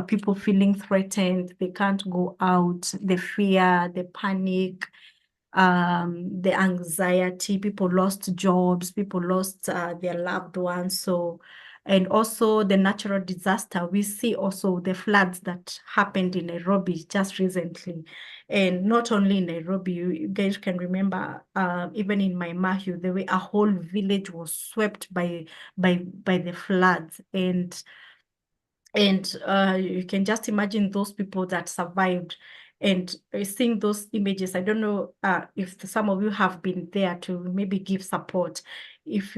people feeling threatened. They can't go out, the fear, the panic, the anxiety. People lost jobs, people lost their loved ones. So, and also the natural disaster. We see also the floods that happened in Nairobi just recently. And not only in Nairobi, you guys can remember, even in Maimahiu, the way a whole village was swept by the floods. And you can just imagine those people that survived, and seeing those images. I don't know if some of you have been there to maybe give support. If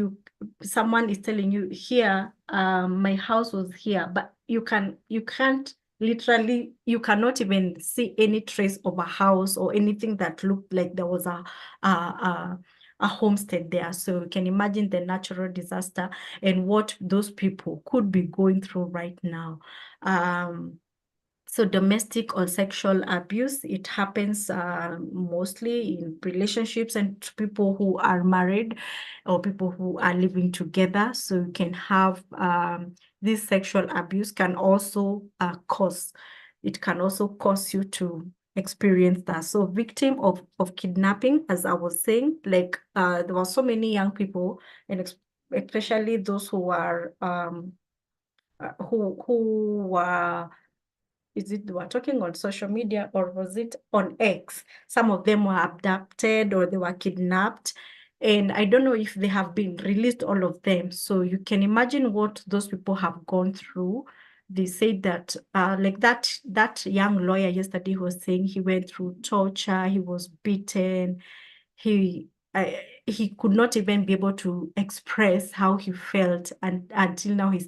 someone is telling you, here, my house was here, but you can't literally, you cannot even see any trace of a house or anything that looked like there was a homestead there. So you can imagine the natural disaster and what those people could be going through right now. So domestic or sexual abuse, it happens mostly in relationships and to people who are married or people who are living together. So you can have this sexual abuse can also cause you to experience that. So victim of kidnapping, as I was saying, like there were so many young people, and especially those who are who were, they were talking on social media, or was it on X? Some of them were abducted or they were kidnapped. And I don't know if they have been released, all of them. So you can imagine what those people have gone through. They said that, like that young lawyer yesterday was saying, he went through torture, he was beaten, he could not even be able to express how he felt, and until now he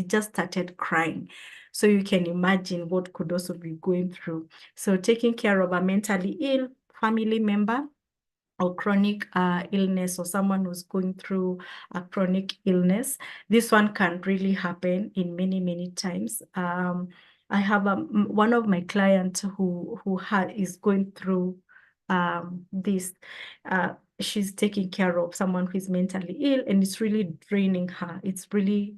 just started crying. So you can imagine what could also be going through. So taking care of a mentally ill family member or chronic illness, or someone who's going through a chronic illness, this one can really happen in many times. I have one of my clients who is going through this. She's taking care of someone who is mentally ill, and it's really draining her. It's really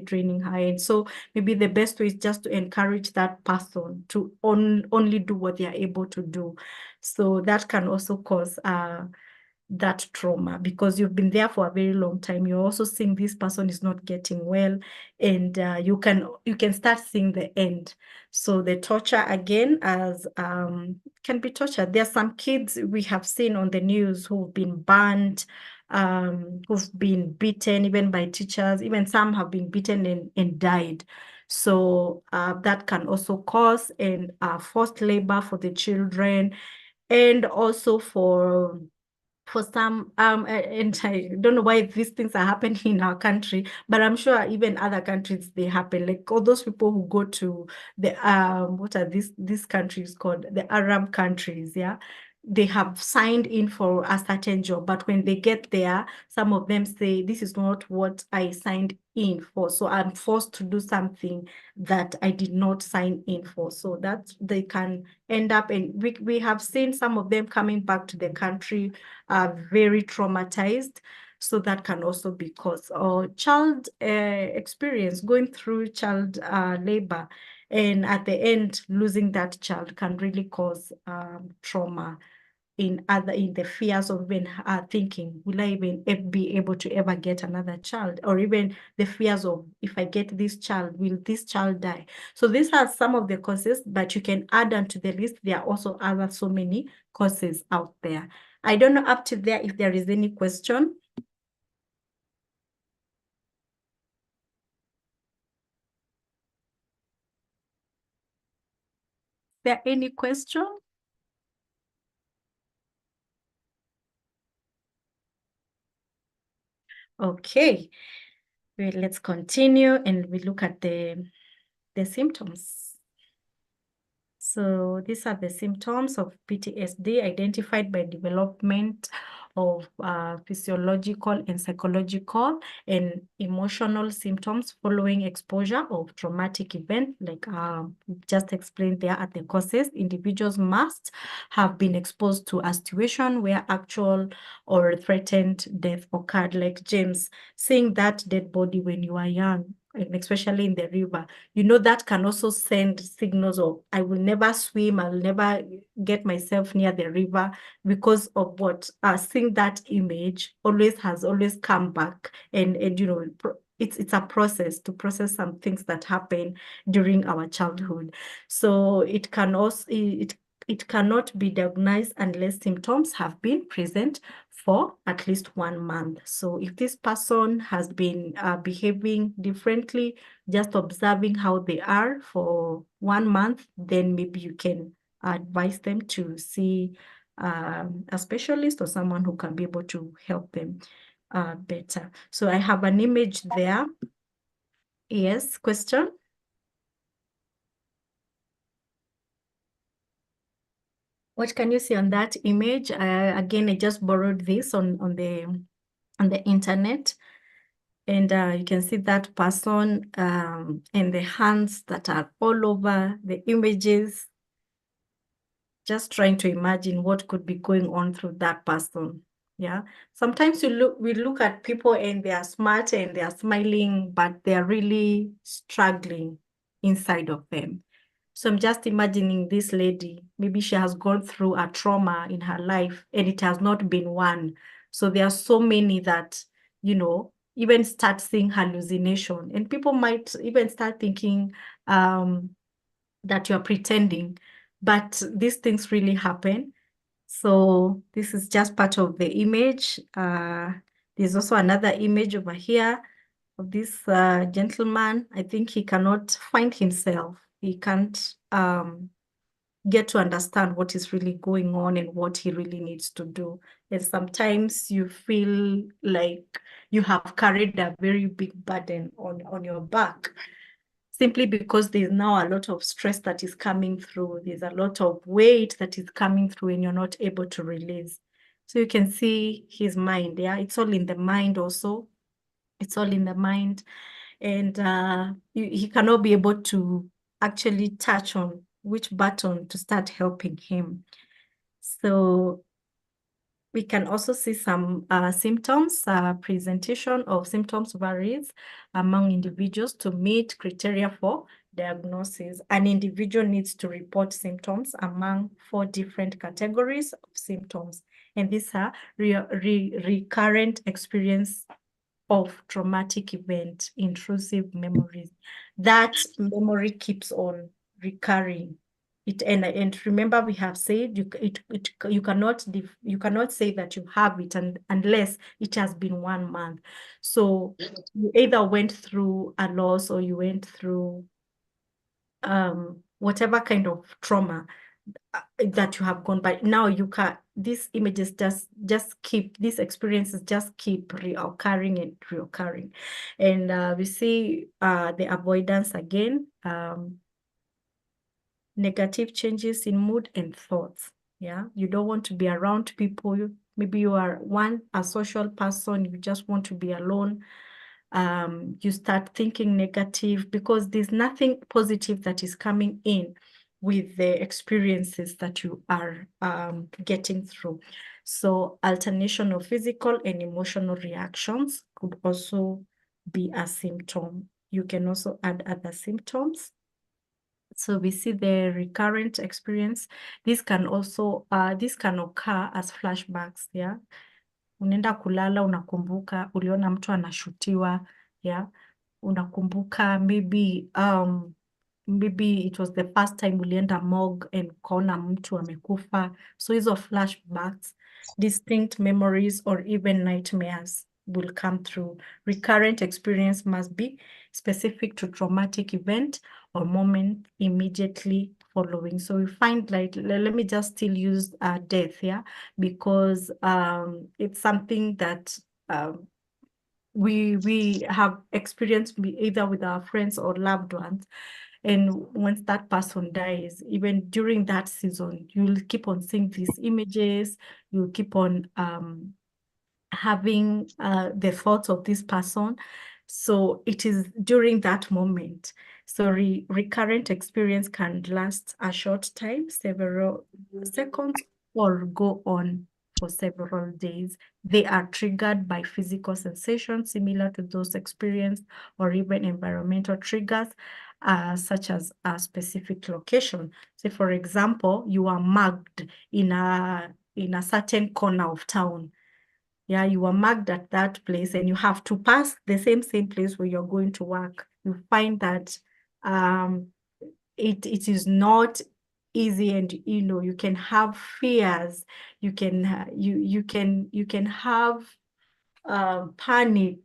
draining her. And so maybe the best way is just to encourage that person to only do what they are able to do. So that can also cause that trauma, because you've been there for a very long time. You're also seeing this person is not getting well, and you can start seeing the end. So the torture, again, as can be torture. There are some kids we have seen on the news who've been burned, who've been beaten even by teachers. Even some have been beaten and died. So that can also cause and forced labor for the children, and also for some, and I don't know why these things are happening in our country, but I'm sure even other countries they happen. Like all those people who go to the what are these countries called? The Arab countries, yeah. They have signed in for a certain job, but when they get there, some of them say, this is not what I signed in for. So I'm forced to do something that I did not sign in for. So that they can end up, and we have seen some of them coming back to the country are very traumatized. So that can also be cause or child experience, going through child labor, and at the end losing that child can really cause trauma in the fears of even thinking, will I even be able to ever get another child? Or even the fears of, if I get this child, will this child die? So these are some of the causes, but you can add on to the list. There are also other so many causes out there. I don't know up to there if there is any question. Is there any question? Okay, well, let's continue and we look at the symptoms. So these are the symptoms of PTSD identified by development of physiological and psychological and emotional symptoms following exposure of traumatic event, like just explained there at the causes. Individuals must have been exposed to a situation where actual or threatened death occurred, like James seeing that dead body when you are young, and especially in the river. You know, that can also send signals of, I will never swim, I'll never get myself near the river because of what? Seeing that image has always come back, and you know, it's a process to process some things that happen during our childhood. So it can also, it cannot be diagnosed unless symptoms have been present for at least 1 month. So if this person has been behaving differently, just observing how they are for 1 month, then maybe you can advise them to see a specialist or someone who can be able to help them better. So I have an image there. Yes, question? What can you see on that image? Again, I just borrowed this on the internet. And you can see that person and the hands that are all over the images. Just trying to imagine what could be going on through that person. Yeah. Sometimes we look at people and they are smart and they are smiling, but they are really struggling inside of them. So I'm just imagining this lady, maybe she has gone through a trauma in her life and it has not been one. So there are so many that, you know, even start seeing hallucination, and people might even start thinking that you're pretending, but these things really happen. So this is just part of the image. There's also another image over here of this gentleman. I think he cannot find himself. He can't get to understand what is really going on and what he really needs to do. And sometimes you feel like you have carried a very big burden on your back, simply because there's now a lot of stress that is coming through. There's a lot of weight that is coming through and you're not able to release. So you can see his mind, yeah? It's all in the mind also. It's all in the mind. And he cannot be able to actually touch on which button to start helping him. So we can also see some symptoms. Presentation of symptoms varies among individuals to meet criteria for diagnosis. An individual needs to report symptoms among 4 different categories of symptoms. And these are recurrent experience of traumatic event, intrusive memories. That memory keeps on recurring. And remember, we have said you cannot say that you have it unless it has been 1 month. So you either went through a loss or you went through whatever kind of trauma that you have gone by. Now you can, these images just keep, these experiences just keep reoccurring and reoccurring. And we see the avoidance again, negative changes in mood and thoughts. Yeah, you don't want to be around people. Maybe you are a social person, you just want to be alone. You start thinking negative because there's nothing positive that is coming in with the experiences that you are getting through. So alternation of physical and emotional reactions could also be a symptom. You can also add other symptoms. So we see the recurrent experience. This can occur as flashbacks, yeah. Unaenda kulala unakumbuka uliona mtu anashutiwa, yeah. Unakumbuka maybe it was the first time ulienda morgue and ukaona mtu amekufa. So hizo flashbacks, distinct memories or even nightmares will come through. Recurrent experience must be specific to traumatic event or moment immediately following. So we find, like, let me just still use death, yeah, because it's something that we have experienced either with our friends or loved ones. And once that person dies, even during that season, you'll keep on seeing these images, you'll keep on having the thoughts of this person. So it is during that moment. So recurrent experience can last a short time, several seconds, or go on for several days. They are triggered by physical sensations similar to those experienced, or even environmental triggers, such as a specific location. Say, for example, you are mugged in a certain corner of town. Yeah, you are marked at that place and you have to pass the same place where you're going to work. You find that it is not easy, and you can have fears. You can have panic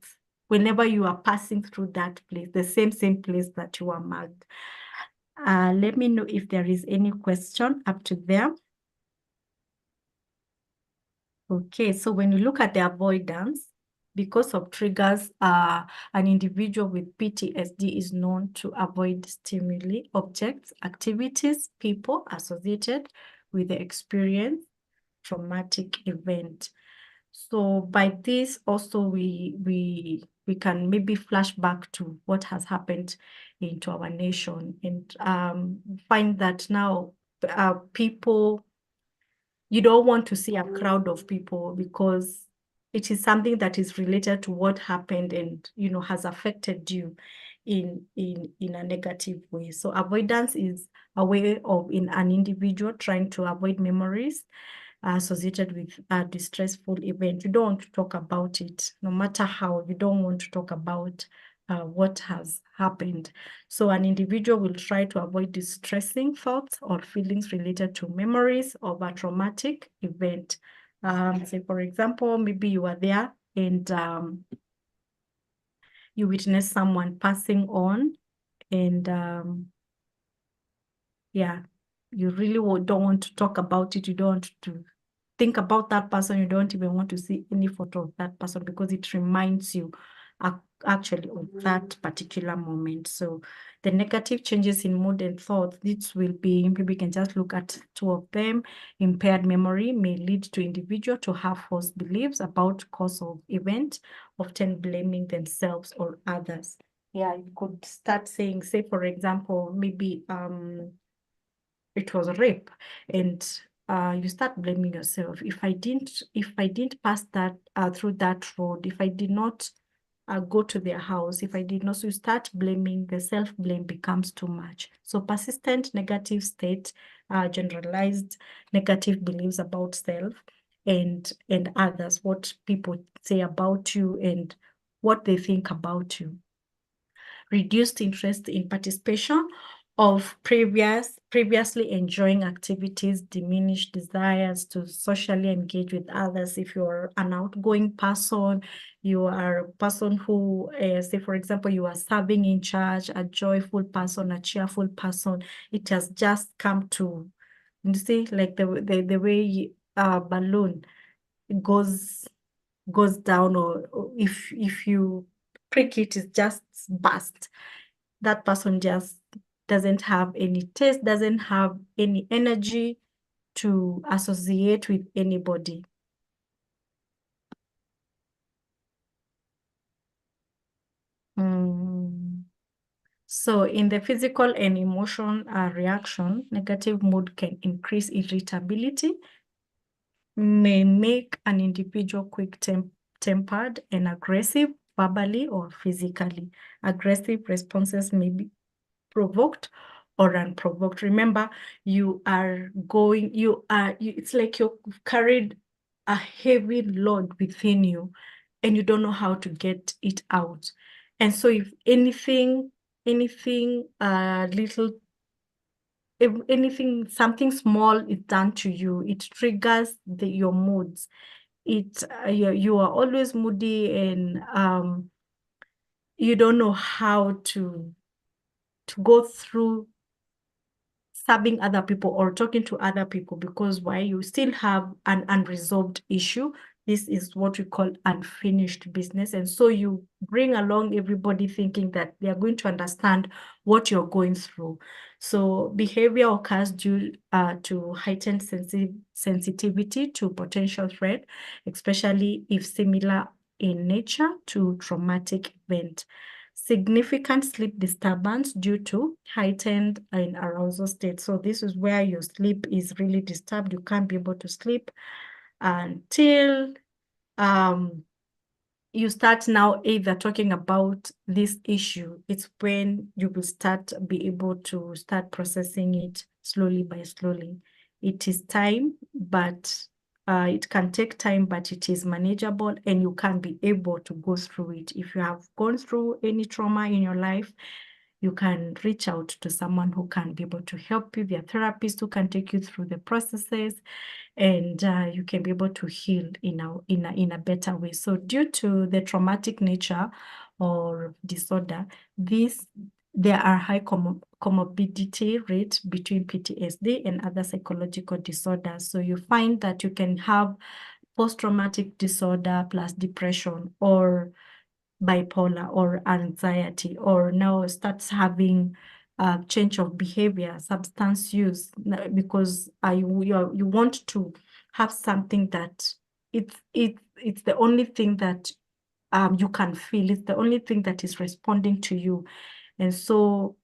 whenever you are passing through that place, the same place that you are marked. Let me know if there is any question up to there. Okay, so when you look at the avoidance, because of triggers, an individual with PTSD is known to avoid stimuli, objects, activities, people associated with the experience, traumatic event. So by this also we can maybe flash back to what has happened into our nation, and find that now people, you don't want to see a crowd of people because it is something that is related to what happened and has affected you in a negative way. So avoidance is a way of an individual trying to avoid memories associated with a distressful event. You don't want to talk about it, no matter how. You don't want to talk about what has happened. So an individual will try to avoid distressing thoughts or feelings related to memories of a traumatic event. Say, for example, maybe you are there and you witness someone passing on, and yeah, you really don't want to talk about it. You don't want to think about that person. You don't even want to see any photo of that person because it reminds you actually of that particular moment. So the negative changes in mood and thought, this will be, maybe we can just look at two of them. Impaired memory may lead to individual to have false beliefs about cause of event, often blaming themselves or others. Yeah, you could start saying, say, for example, maybe it was rape, and you start blaming yourself. If I didn't pass that through that road, if I did not go to their house, if I did not, so you start blaming. The self-blame becomes too much. So persistent negative state, generalized negative beliefs about self and others, what people say about you and what they think about you. Reduced interest in participation of previously enjoying activities, diminished desires to socially engage with others. If you're an outgoing person, you are a person who, say, for example, you are serving in church, a joyful person, a cheerful person, it has just come to, you see, like the way a balloon goes down, or if you prick it, it just burst. That person just doesn't have any taste, doesn't have any energy to associate with anybody. So in the physical and emotional reaction, negative mood can increase irritability, may make an individual quick-tempered and aggressive, verbally or physically. Aggressive responses may be provoked or unprovoked. Remember, it's like you've carried a heavy load within you and you don't know how to get it out. And so if anything little, if anything, something small is done to you, it triggers your moods. You are always moody, and you don't know how to go through serving other people or talking to other people, because why? You still have an unresolved issue. This is what we call unfinished business. And so you bring along everybody thinking that they are going to understand what you're going through. So behavior occurs due to heightened sensitivity to potential threat, especially if similar in nature to traumatic event. Significant sleep disturbance due to heightened and arousal state. So this is where your sleep is really disturbed. You can't be able to sleep until you start now either talking about this issue. It's when you will be able to start processing it slowly by slowly. It is time, but it can take time, but it is manageable, and you can be able to go through it. If you have gone through any trauma in your life, you can reach out to someone who can be able to help you. There are therapists who can take you through the processes, and you can be able to heal in a better way. So due to the traumatic nature or disorder, there are high comorbidity rates between PTSD and other psychological disorders. So you find that you can have post-traumatic disorder plus depression, or bipolar, or anxiety, or now starts having change of behavior, substance use, because you want to have something that it's the only thing that you can feel. It's the only thing that is responding to you. And so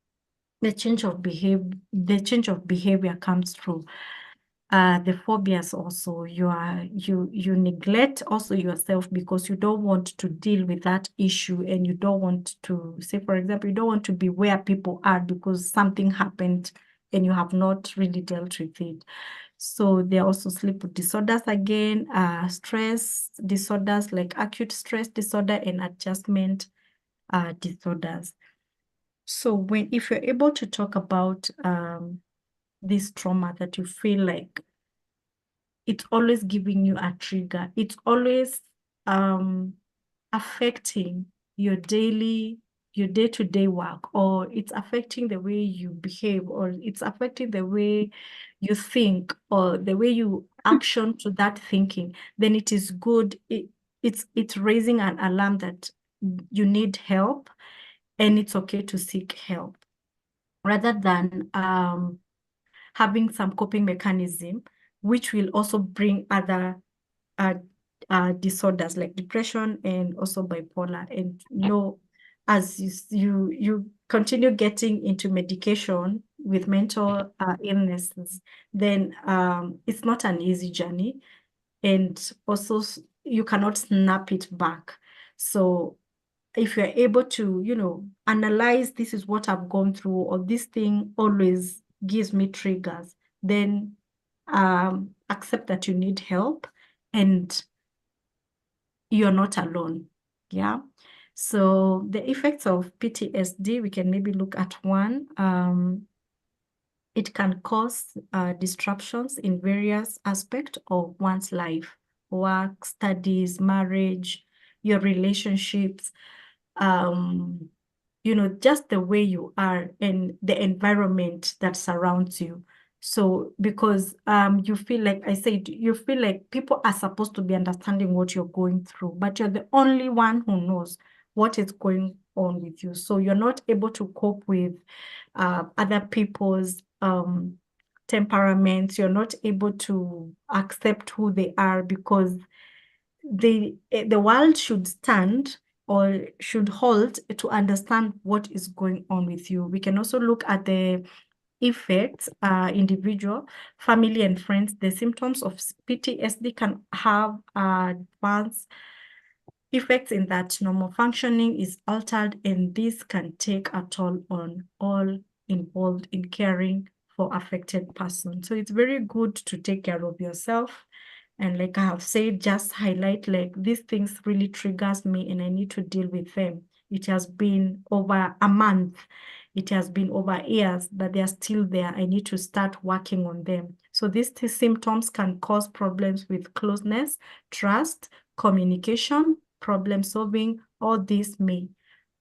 the change of behavior comes through. The phobias also, you neglect also yourself because you don't want to deal with that issue, and you don't want to, say for example, you don't want to be where people are because something happened and you have not really dealt with it. So there are also sleep disorders again, stress disorders like acute stress disorder and adjustment disorders. So if you're able to talk about this trauma that you feel like it's always giving you a trigger, it's always affecting your day-to-day work, or it's affecting the way you behave, or it's affecting the way you think, or the way you action to that thinking, then it is good. It's raising an alarm that you need help, and it's okay to seek help, rather than having some coping mechanism, which will also bring other disorders like depression and also bipolar. And as you continue getting into medication with mental illnesses, then it's not an easy journey, and also you cannot snap it back. So if you're able to, analyze, this is what I've gone through, or this thing always gives me triggers, then accept that you need help and you're not alone. Yeah. So the effects of PTSD, we can maybe look at one. It can cause disruptions in various aspects of one's life: work, studies, marriage, your relationships, just the way you are and the environment that surrounds you. So because you feel like, I said, you feel like people are supposed to be understanding what you're going through, but you're the only one who knows what is going on with you. So you're not able to cope with other people's temperaments. You're not able to accept who they are, because the world should stand or should halt to understand what is going on with you. We can also look at the effects, individual, family, and friends. The symptoms of PTSD can have advanced effects in that normal functioning is altered, and this can take a toll on all involved in caring for affected person. So it's very good to take care of yourself. And like I have said, just highlight like these things really triggers me and I need to deal with them. It has been over a month. It has been over years, but they are still there. I need to start working on them. So these symptoms can cause problems with closeness, trust, communication, problem solving. All this may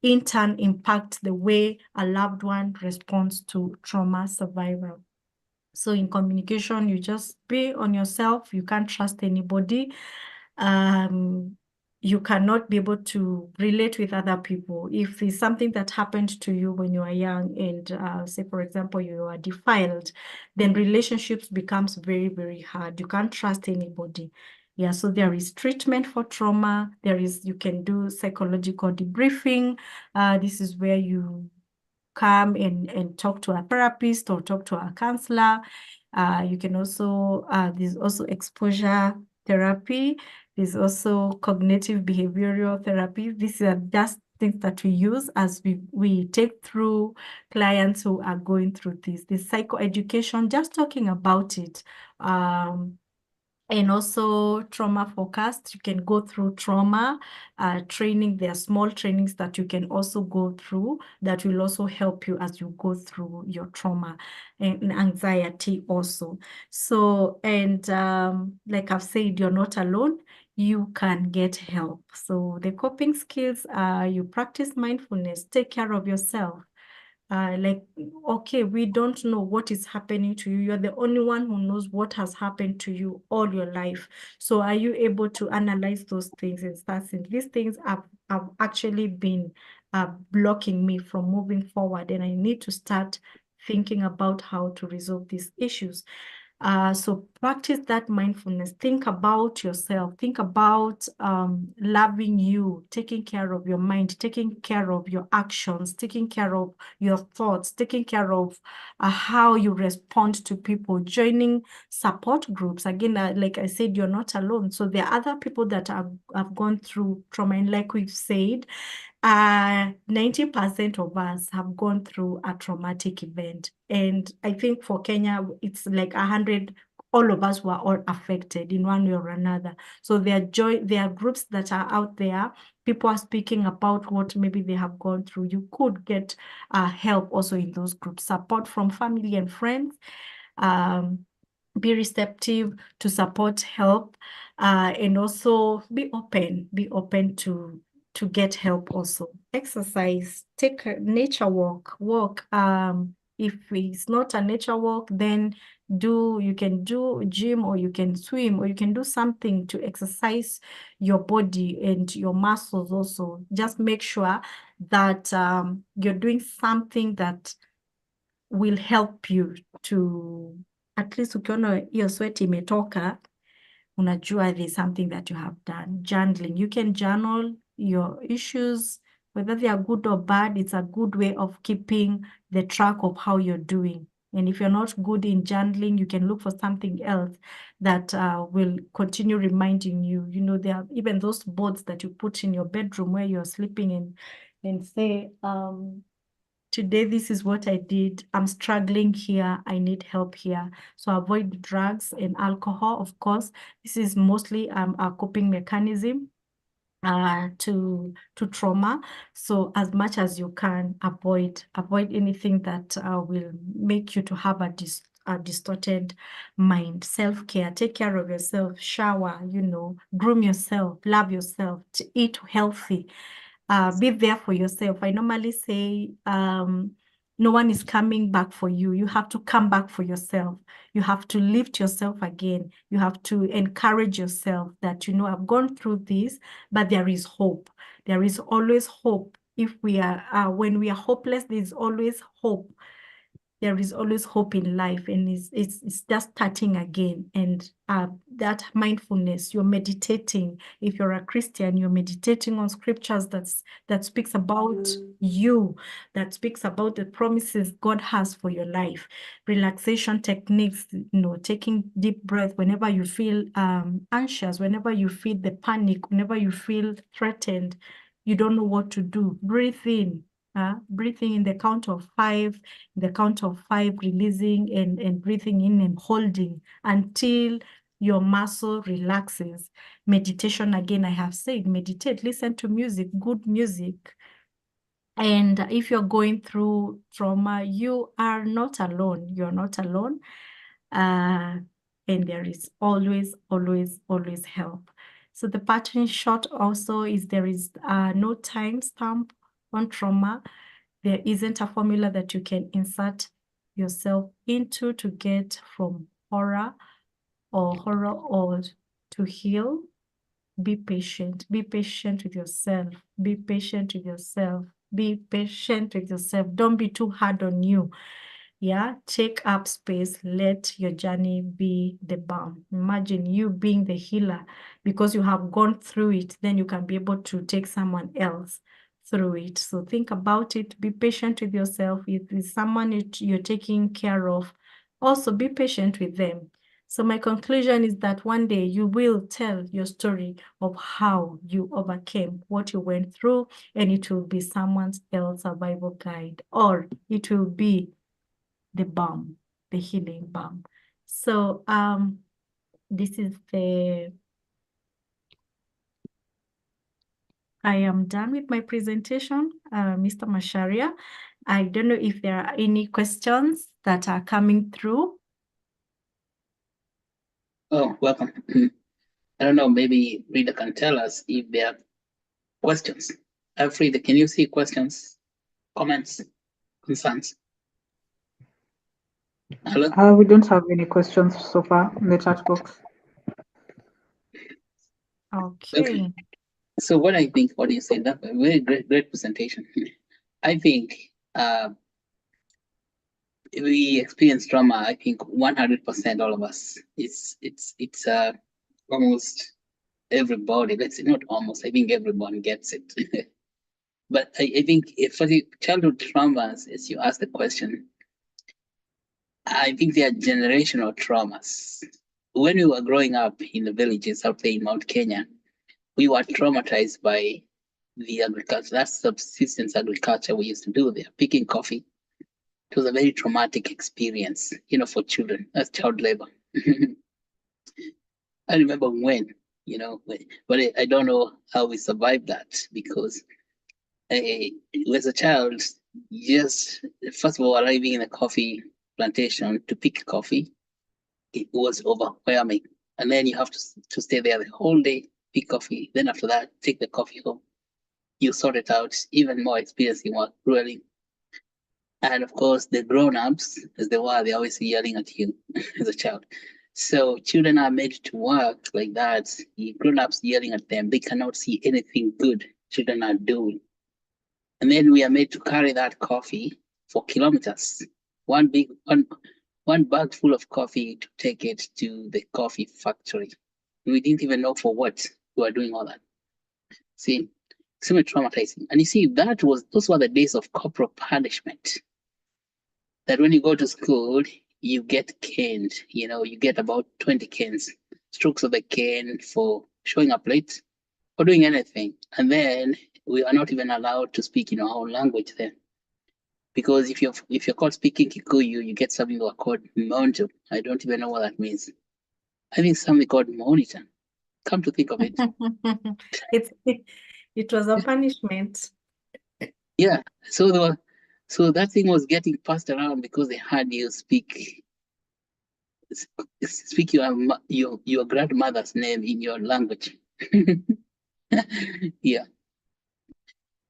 in turn impact the way a loved one responds to trauma survival. So in communication, you just be on yourself. You can't trust anybody. You cannot be able to relate with other people. If it's something that happened to you when you are young and say, for example, you are defiled, then relationships becomes very, very hard. You can't trust anybody. Yeah, so there is treatment for trauma. You can do psychological debriefing. This is where you come and talk to a therapist or talk to a counselor. You can also, there's also exposure therapy. There's also cognitive behavioral therapy. These are just things that we use as we take through clients who are going through this. The psychoeducation, just talking about it. And also trauma focused, you can go through trauma training. There are small trainings that you can also go through that will also help you as you go through your trauma and anxiety also. So, and like I've said, you're not alone. You can get help. So the coping skills are you practice mindfulness, take care of yourself. Okay, we don't know what is happening to you. You're the only one who knows what has happened to you all your life. So are you able to analyze those things and start saying, these things have actually been blocking me from moving forward, and I need to start thinking about how to resolve these issues. So practice that mindfulness. Think about yourself. Think about loving you, taking care of your mind, taking care of your actions, taking care of your thoughts, taking care of how you respond to people, joining support groups. Again, like I said, you're not alone. So there are other people that have gone through trauma. And like we've said, 90% of us have gone through a traumatic event. And I think for Kenya, it's like 100, all of us were all affected in one way or another. So there are groups that are out there. People are speaking about what maybe they have gone through. You could get help also in those groups, support from family and friends. Be receptive to support help, and also be open to get help also. Exercise, take a nature walk. If it's not a nature walk, then you can do gym, or you can swim, or you can do something to exercise your body and your muscles also. Just make sure that you're doing something that will help you to, at least ukiona hiyo sweat imetoka, unajua there's something that you have done. Journaling, you can journal your issues, whether they are good or bad. It's a good way of keeping the track of how you're doing. And if you're not good in journaling, you can look for something else that will continue reminding you. You know, there are even those boards that you put in your bedroom where you're sleeping and say, today, this is what I did. I'm struggling here. I need help here. So avoid drugs and alcohol, of course. This is mostly a coping mechanism to trauma. So as much as you can, avoid anything that will make you to have a distorted mind. Self-care, take care of yourself, shower, groom yourself, love yourself, to eat healthy. Be there for yourself. I normally say, no one is coming back for you. You have to come back for yourself. You have to lift yourself again. You have to encourage yourself that, I've gone through this, but there is hope. There is always hope. If we are, when we are hopeless, there is always hope. There is always hope in life, and it's just starting again. And that mindfulness, you're meditating. If you're a Christian, you're meditating on scriptures that speaks about you, that speaks about the promises God has for your life. Relaxation techniques, taking deep breath whenever you feel anxious, whenever you feel the panic, whenever you feel threatened, you don't know what to do. Breathe in. breathing in the count of 5, releasing and breathing in and holding until your muscle relaxes. Meditation, again, I have said, meditate, listen to music, good music. And if you're going through trauma, you are not alone. You're not alone. And there is always, always, always help. So the pattern short also is there is no time stamp on trauma. There isn't a formula that you can insert yourself into to get from horror or to heal. Be patient. Be patient with yourself. Be patient with yourself. Be patient with yourself. Don't be too hard on you. Yeah, take up space. Let your journey be the balm. Imagine you being the healer because you have gone through it. Then you can be able to take someone else through it. So think about it. Be patient with yourself. If it's someone you're taking care of, also be patient with them. So my conclusion is that one day you will tell your story of how you overcame what you went through, and it will be someone else's survival guide, or it will be the balm, the healing balm. So this is I am done with my presentation, Mr. Masharia. I don't know if there are any questions that are coming through. Oh, welcome. I don't know, maybe Rita can tell us if there are questions. Frida, can you see questions, comments, concerns? Hello? We don't have any questions so far in the chat box. Okay. So what I think, what you said, that a very great presentation. I think we experience trauma. I think 100% all of us. It's almost everybody. Let's say not almost. I think everyone gets it. But I think for the childhood traumas, as you asked the question, I think they are generational traumas. When we were growing up in the villages out there in Mount Kenya, we were traumatized by the agriculture, that subsistence agriculture we used to do there, picking coffee. It was a very traumatic experience, for children. That's child labor. I remember when, but I don't know how we survived that, because as a child, just first of all, arriving in a coffee plantation to pick coffee, it was overwhelming. And then you have to stay there the whole day, pick coffee. Then after that, take the coffee home. You sort it out, even more experience in work, really. And of course, the grown-ups, as they were, they're always yelling at you as a child. So children are made to work like that. Grown-ups yelling at them, they cannot see anything good children are doing. And then we are made to carry that coffee for kilometers. One bag full of coffee to take it to the coffee factory. We didn't even know for what we were doing all that. See, extremely traumatizing. And you see, those were the days of corporal punishment. That when you go to school, you get caned. You get about 20 canes, strokes of the cane for showing up late or doing anything. And then we are not even allowed to speak in our own language then. Because if you're caught speaking Kikuyu, you get something called monto. I don't even know what that means. I think something called monitor. Come to think of it. It was a punishment. Yeah. So that thing was getting passed around because they had you speak your grandmother's name in your language. Yeah.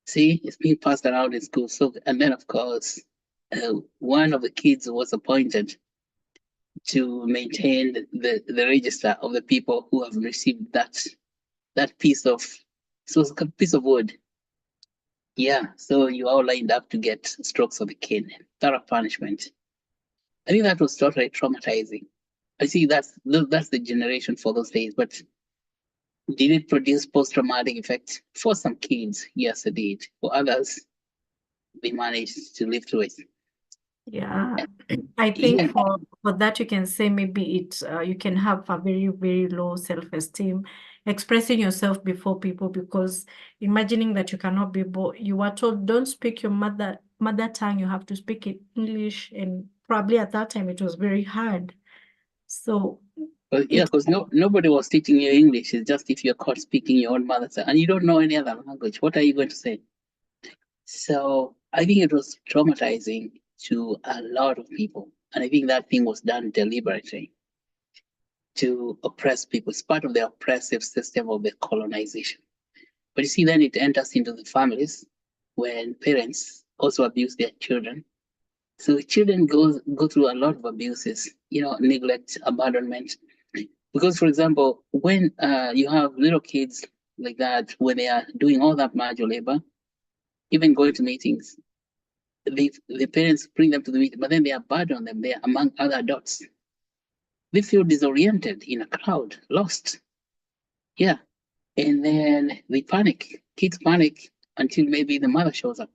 See, it's being passed around in school. So, and then of course, one of the kids was appointed to maintain the register of the people who have received that piece of, so it's a piece of wood. Yeah, so you all lined up to get strokes of the cane, thorough punishment. I think that was totally traumatizing. I see that's the generation for those days, but did it produce post-traumatic effects? For some kids, yes, it did. For others, they managed to live through it. Yeah, I think for that you can say maybe you can have a very, very low self-esteem, expressing yourself before people, because imagining that you cannot be you were told don't speak your mother tongue, you have to speak it English, and probably at that time it was very hard. So Well, yeah, because nobody was teaching you English. It's just if you're caught speaking your own mother tongue and you don't know any other language, what are you going to say? So I think it was traumatizing to a lot of people. And I think that thing was done deliberately to oppress people. It's part of the oppressive system of the colonization. But you see, then it enters into the families when parents also abuse their children. So children go through a lot of abuses, neglect, abandonment. Because, for example, when you have little kids like that, when they are doing all that manual labor, even going to meetings, the parents bring them to the meeting, but then they abandon them there among other adults. They feel disoriented in a crowd, lost. Yeah. And then they panic. Kids panic until maybe the mother shows up.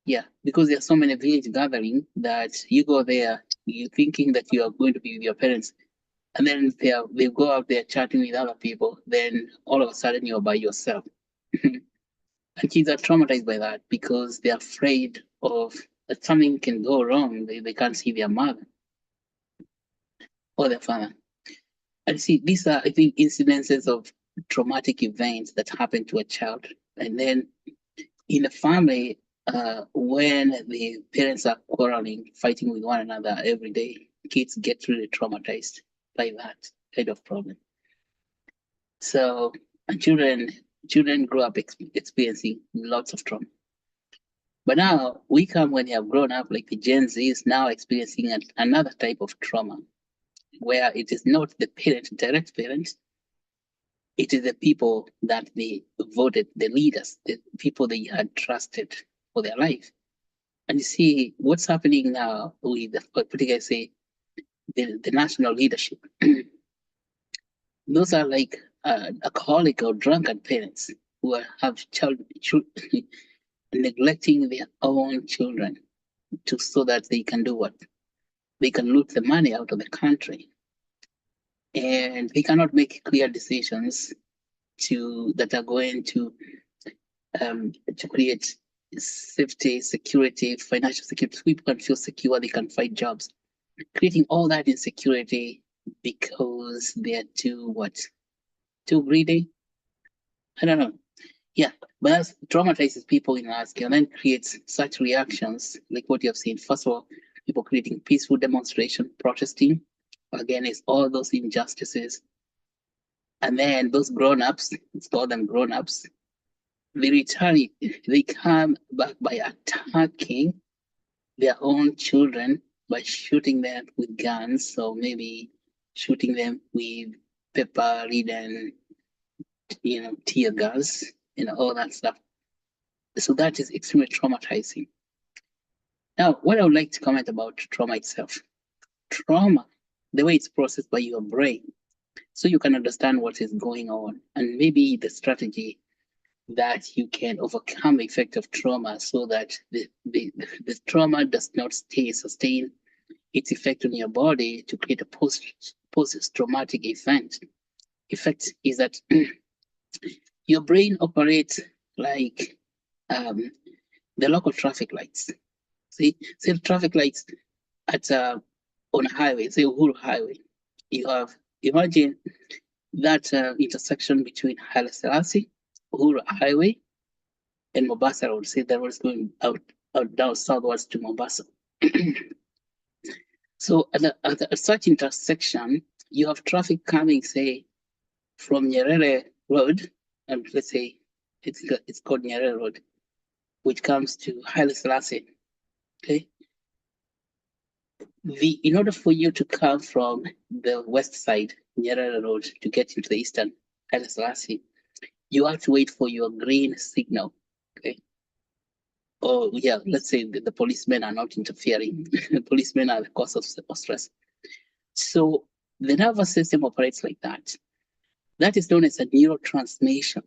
Yeah, because there are so many village gatherings that you go there, you're thinking that you are going to be with your parents, and then they go out there chatting with other people. Then all of a sudden you're by yourself. And kids are traumatized by that because they're afraid of that something can go wrong. They can't see their mother or their father. And see, these are, I think, incidences of traumatic events that happen to a child. And then in a family, when the parents are quarreling, fighting with one another every day, kids get really traumatized by that kind of problem. So children grow up experiencing lots of trauma. But now we come when they have grown up, like the Gen Z is now experiencing another type of trauma, where it is not the direct parent, it is the people that they voted, the leaders, the people they had trusted for their life. And you see what's happening now with, particularly say, the national leadership. Those are like alcoholic or drunken parents who have neglecting their own children so that they can do what? They can loot the money out of the country. And they cannot make clear decisions that are going to create safety, security, financial security. So people can feel secure, they can find jobs. Creating all that insecurity because they're too greedy? I don't know. Yeah, but that traumatizes people in large scale and then creates such reactions like what you have seen. First of all, people creating peaceful demonstration, protesting against all those injustices. And then those grown-ups, let's call them grown-ups, they come back by attacking their own children by shooting them with guns, or maybe shooting them with pepper-ridden, tear gas, all that stuff. So that is extremely traumatizing. Now, what I would like to comment about trauma itself. Trauma, the way it's processed by your brain, so you can understand what is going on, and maybe the strategy that you can overcome the effect of trauma so that the trauma does not sustain its effect on your body to create a post-traumatic effect is that your brain operates like the local traffic lights. See the traffic lights at on a highway, say Uhuru Highway. You have, imagine that intersection between Haile Selassie, Uhuru Highway, and Mombasa Road. Say that was going out down southwards to Mombasa. So at such intersection, you have traffic coming, say, from Nyerere Road, and let's say it's called Nyerere Road, which comes to Haile Selassie. Okay. In order for you to come from the west side, Nyerere Road, to get into the eastern Haile Selassie, you have to wait for your green signal. Okay. Or yeah, let's say the policemen are not interfering. The policemen are the cause of stress. So the nervous system operates like that. That is known as a neurotransmission.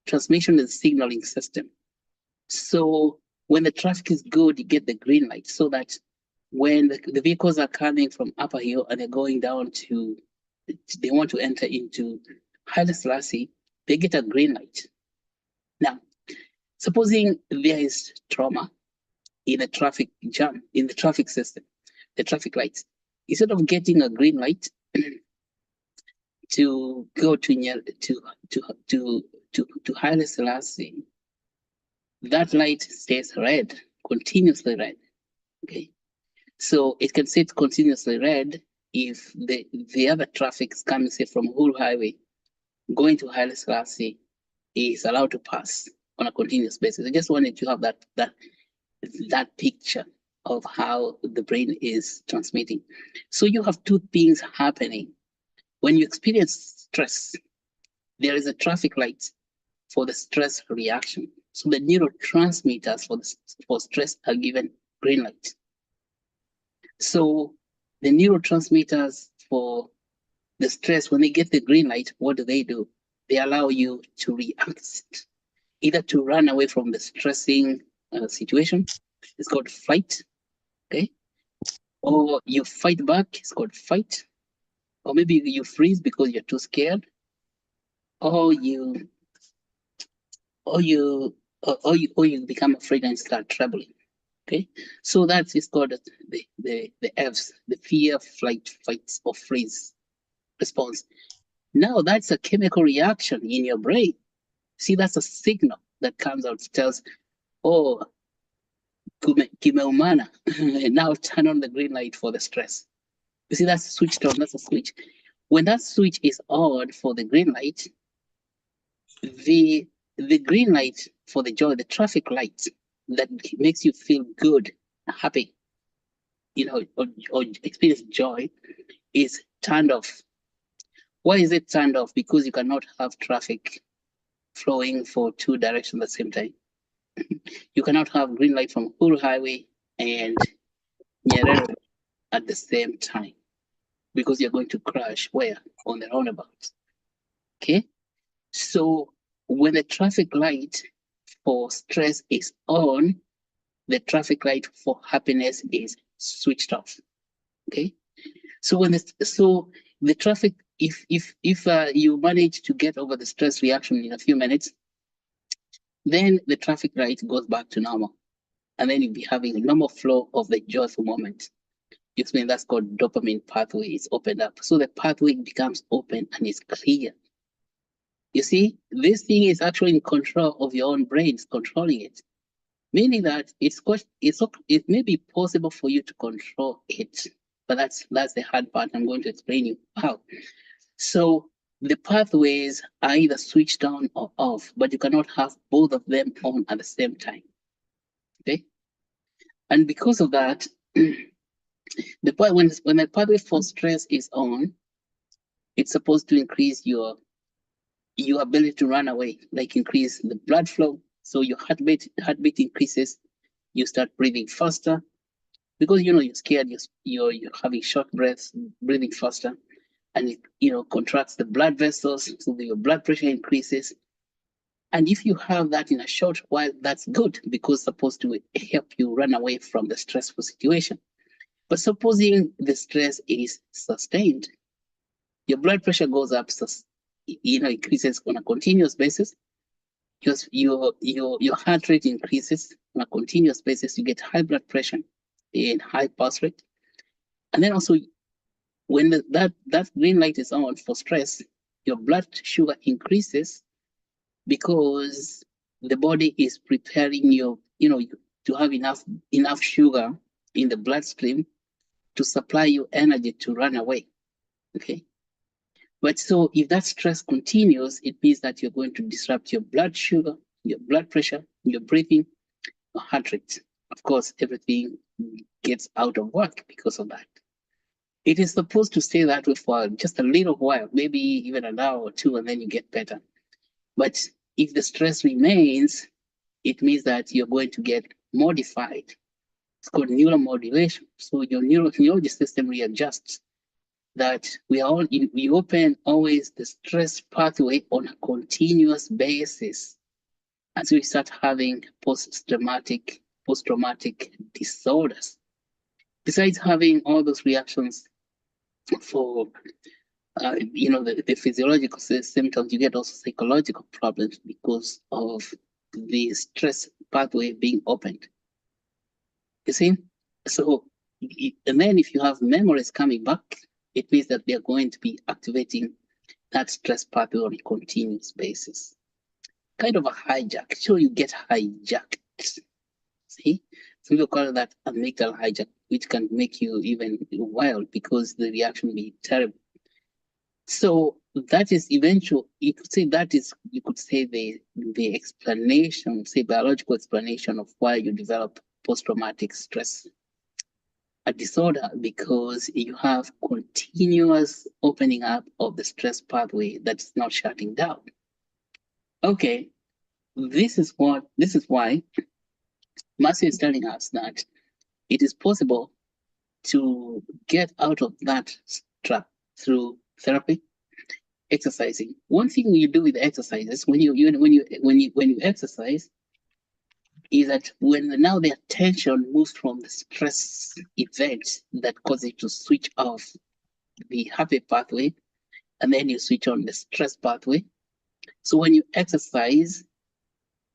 Transmission is a signaling system. So when the traffic is good, you get the green light, so that when the vehicles are coming from Upper Hill and they're going down they want to enter into Haile Selassie, they get a green light. Now, supposing there is trauma in a traffic jam, in the traffic system, the traffic lights, instead of getting a green light to go to Haile Selassie, that light stays red, continuously red. Okay, so it can stay continuously red if the other traffic is coming, say, from Uhuru Highway, going to Haile Selassie, is allowed to pass on a continuous basis. I just wanted to have that picture of how the brain is transmitting. So you have two things happening. When you experience stress, there is a traffic light for the stress reaction. So the neurotransmitters for stress are given green light. So the neurotransmitters for the stress, when they get the green light, what do? They allow you to react, either to run away from the stressing situation. It's called fight, okay? Or you fight back, it's called fight. Or maybe you freeze because you're too scared. Or you become afraid and start troubling. Okay, so that is called the F's, the fear, flight, fight, or freeze response. Now that's a chemical reaction in your brain. See, that's a signal that comes out, tells, oh, kimeumana, now turn on the green light for the stress. You see, that's switched on, that's a switch. When that switch is on for the green light, the green light for the joy, the traffic light that makes you feel good, happy, or experience joy, is turned off. Why is it turned off? Because you cannot have traffic flowing for two directions at the same time. You cannot have green light from Uhuru Highway and Nyerere at the same time, because you're going to crash where? On the roundabout. Okay? So when the traffic light for stress is on, the traffic light for happiness is switched off. Okay? So the traffic, if you manage to get over the stress reaction in a few minutes, then the traffic light goes back to normal, and then you'll be having a normal flow of the joyful moment. You explain that's called dopamine pathway is opened up. So the pathway becomes open and is clear. You see, this thing is actually in control of your own brain, it's controlling it. Meaning that it may be possible for you to control it, but that's the hard part. I'm going to explain you how. So the pathways are either switched on or off, but you cannot have both of them on at the same time. Okay, and because of that, when the pathway for stress is on, it's supposed to increase your ability to run away, like increase the blood flow. So your heartbeat increases. You start breathing faster because you're scared. You're having short breaths, breathing faster, and it contracts the blood vessels, so your blood pressure increases. And if you have that in a short while, that's good because it's supposed to help you run away from the stressful situation. But supposing the stress is sustained, your blood pressure goes up, increases on a continuous basis. Your heart rate increases on a continuous basis. You get high blood pressure and high pulse rate. And then also, when that green light is on for stress, your blood sugar increases because the body is preparing you to have enough sugar in the bloodstream to supply you energy to run away. Okay. But so if that stress continues, it means that you're going to disrupt your blood sugar, your blood pressure, your breathing, your heart rate. Of course, everything gets out of whack because of that. It is supposed to stay that way for just a little while, maybe even an hour or two, and then you get better. But if the stress remains, it means that you're going to get modified. It's called neuromodulation. So your neurology system readjusts. That we open always the stress pathway on a continuous basis as we start having post-traumatic disorders. Besides having all those reactions for the physiological symptoms, you get also psychological problems because of the stress pathway being opened. You see? So, and then if you have memories coming back, it means that they're going to be activating that stress pathway on a continuous basis. Kind of a hijack. So you get hijacked. See? So we call that amygdala hijack, which can make you even wild because the reaction will be terrible. So that is eventual. You could say the explanation, say biological explanation of why you develop post-traumatic stress a disorder, because you have continuous opening up of the stress pathway that's not shutting down. Okay, this is why Marcy is telling us that it is possible to get out of that trap through therapy, exercising. One thing you do with exercises when you exercise is that when now the attention moves from the stress event that causes you to switch off the happy pathway, and then you switch on the stress pathway. So when you exercise,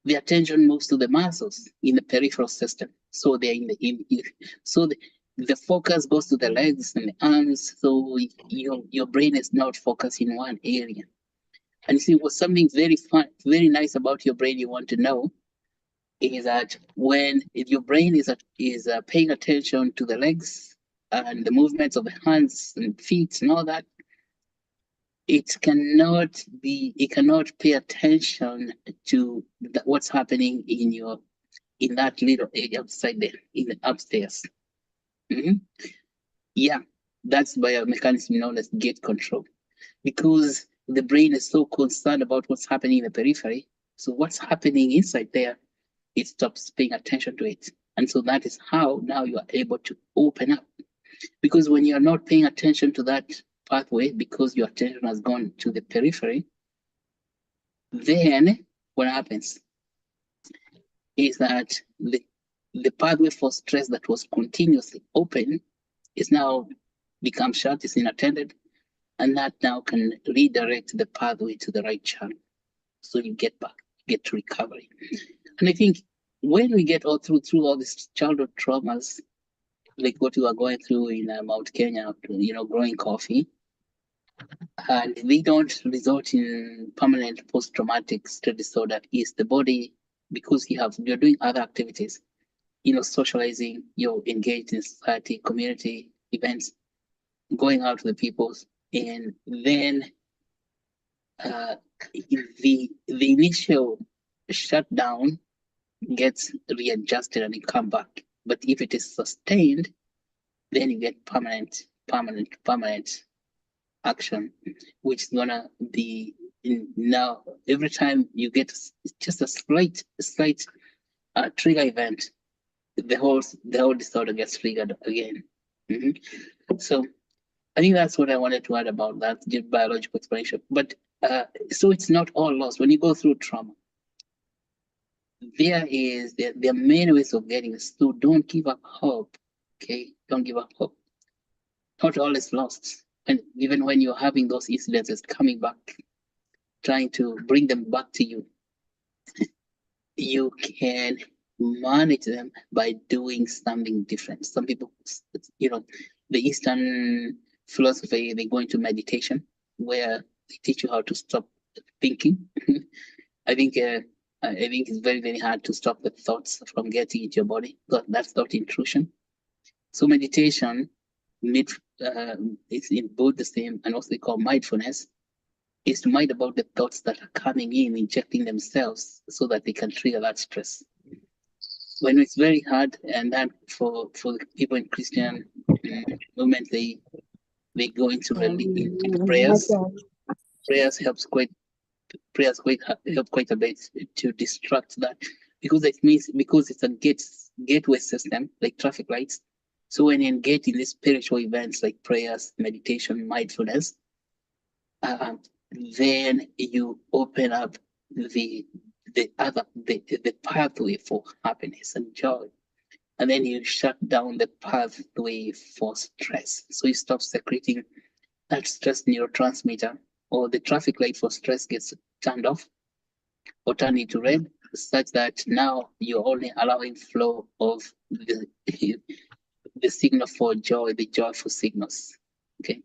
the attention moves to the muscles in the peripheral system. So they're the focus goes to the legs and the arms. So your brain is not focused in one area. And you see, what's something very fun, very nice about your brain you want to know is that when your brain is paying attention to the legs and the movements of the hands and feet and all that, it cannot pay attention to what's happening in that little area outside there, in the upstairs. Yeah, that's biomechanism known as gate control, because the brain is so concerned about what's happening in the periphery. So what's happening inside there, it stops paying attention to it. And so that is how now you are able to open up. Because when you are not paying attention to that pathway, because your attention has gone to the periphery, then what happens is that the pathway for stress that was continuously open is now become shut, is inattended, and that now can redirect the pathway to the right channel. So you get back, get to recovery. And I think when we get all through all these childhood traumas, like what you are going through in Mount Kenya, growing coffee, and they don't result in permanent post-traumatic stress disorder, is the body, because you're doing other activities, socializing, you're engaged in society, community events, going out with the peoples, and then the initial shutdown gets readjusted and it come back. But if it is sustained, then you get permanent action, which is gonna be now every time you get just a slight trigger event, the whole disorder gets triggered again. So I think that's what I wanted to add about that biological explanation. But so it's not all lost. When you go through trauma, there are many ways of getting it. So don't give up hope. Okay, don't give up hope. Not all is lost. And even when you're having those incidences coming back, trying to bring them back to you, you can manage them by doing something different. Some people, the Eastern philosophy, they go into meditation where they teach you how to stop thinking. I think it's very, very hard to stop the thoughts from getting into your body. That's thought intrusion. So meditation, it's in both the same and also they call mindfulness, is to mind about the thoughts that are coming in, injecting themselves so that they can trigger that stress. When it's very hard, and then for the people in Christian movement, they go into prayers. Prayers help quite a bit to distract that, because it's a gateway system like traffic lights. So when you engage in these spiritual events like prayers, meditation, mindfulness, then you open up the pathway for happiness and joy, and then you shut down the pathway for stress. So you stop secreting that stress neurotransmitter or the traffic light for stress gets turned off or turned into red, such that now you're only allowing flow of the the signal for joy, the joyful signals. Okay,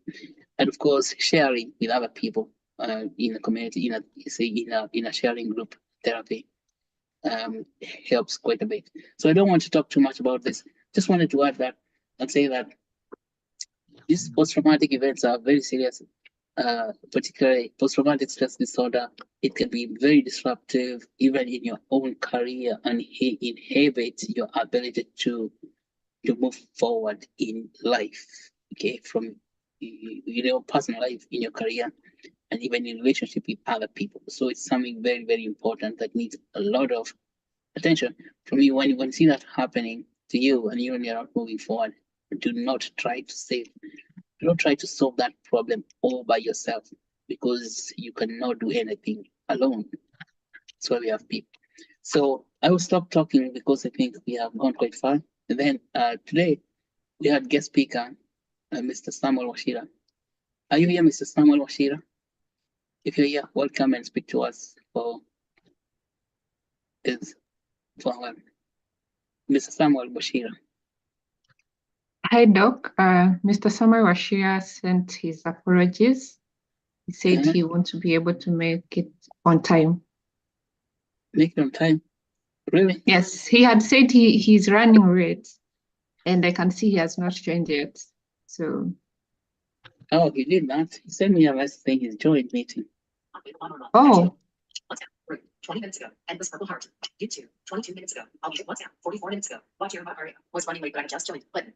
and of course sharing with other people in a community, in a sharing group therapy helps quite a bit. So I don't want to talk too much about this. Just wanted to add that and say that these post-traumatic events are very serious. Particularly post-traumatic stress disorder, it can be very disruptive even in your own career and inhibit your ability to move forward in life. Okay, from your personal life, in your career, and even in relationship with other people. So it's something very, very important that needs a lot of attention from you. When you see that happening to you and you're not moving forward, do not try to save. Do not try to solve that problem all by yourself, because you cannot do anything alone. That's why we have people. So I will stop talking because I think we have gone quite far. And then today we had guest speaker, Mr. Samuel Washira. Are you here, Mr. Samuel Washira? If you're here, welcome and speak to us for Mr. Samuel Washira. Hi, Doc. Mr. Samuel Washira sent his apologies. He said he wants to be able to make it on time. Make it on time? Really? Yes, he had said he's running late, and I can see he has not joined yet. So. Oh, he did that. He sent me a message saying he's joined meeting. Oh. 20 minutes ago, and this purple heart. YouTube, 22 minutes ago. I'll be WhatsApp, 44 minutes ago. Watch your area. Was running late, but I just joined. Button.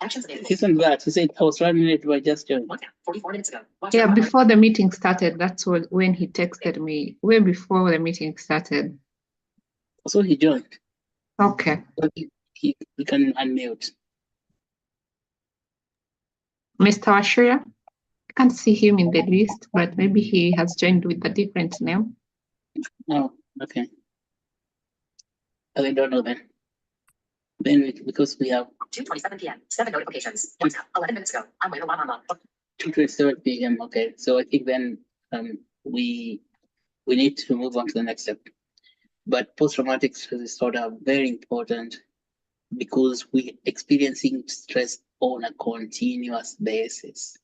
Actions available. He sent that. He said I was running late, but I just joined. WhatsApp, 44 minutes ago. Watch Yeah, before the meeting started, that's when he texted me. Way before the meeting started. So he joined. Okay. So he can unmute. Mr. Washira, I can't see him in the list, but maybe he has joined with a different name. Oh, okay. I don't know then. Then because we have 2:27 p.m. 7 notifications. WhatsApp, 11 minutes ago. I'm waiting. 2:27 p.m. Okay, so I think then we need to move on to the next step. But post-traumatic stress disorder are very important because we're experiencing stress on a continuous basis.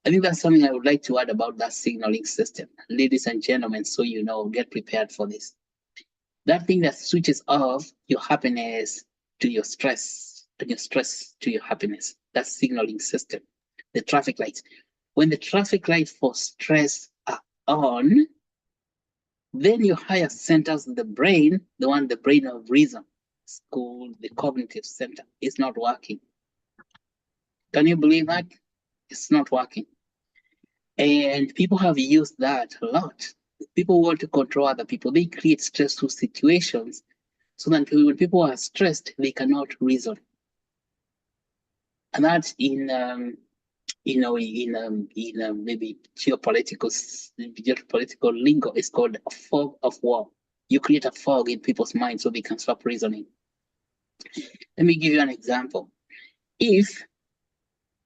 I think that's something I would like to add about that signaling system. Ladies and gentlemen, so you know, get prepared for this. That thing that switches off your happiness to your stress, and your stress to your happiness, that signaling system, the traffic lights. When the traffic lights for stress are on, then your higher centers of the brain, the brain of reason, school, the cognitive center, is not working. Can you believe that? It's not working. And people have used that a lot. People want to control other people. They create stressful situations so that when people are stressed, they cannot reason. And that's in maybe geopolitical lingo, it's called a fog of war. You create a fog in people's minds so they can stop reasoning. Let me give you an example. If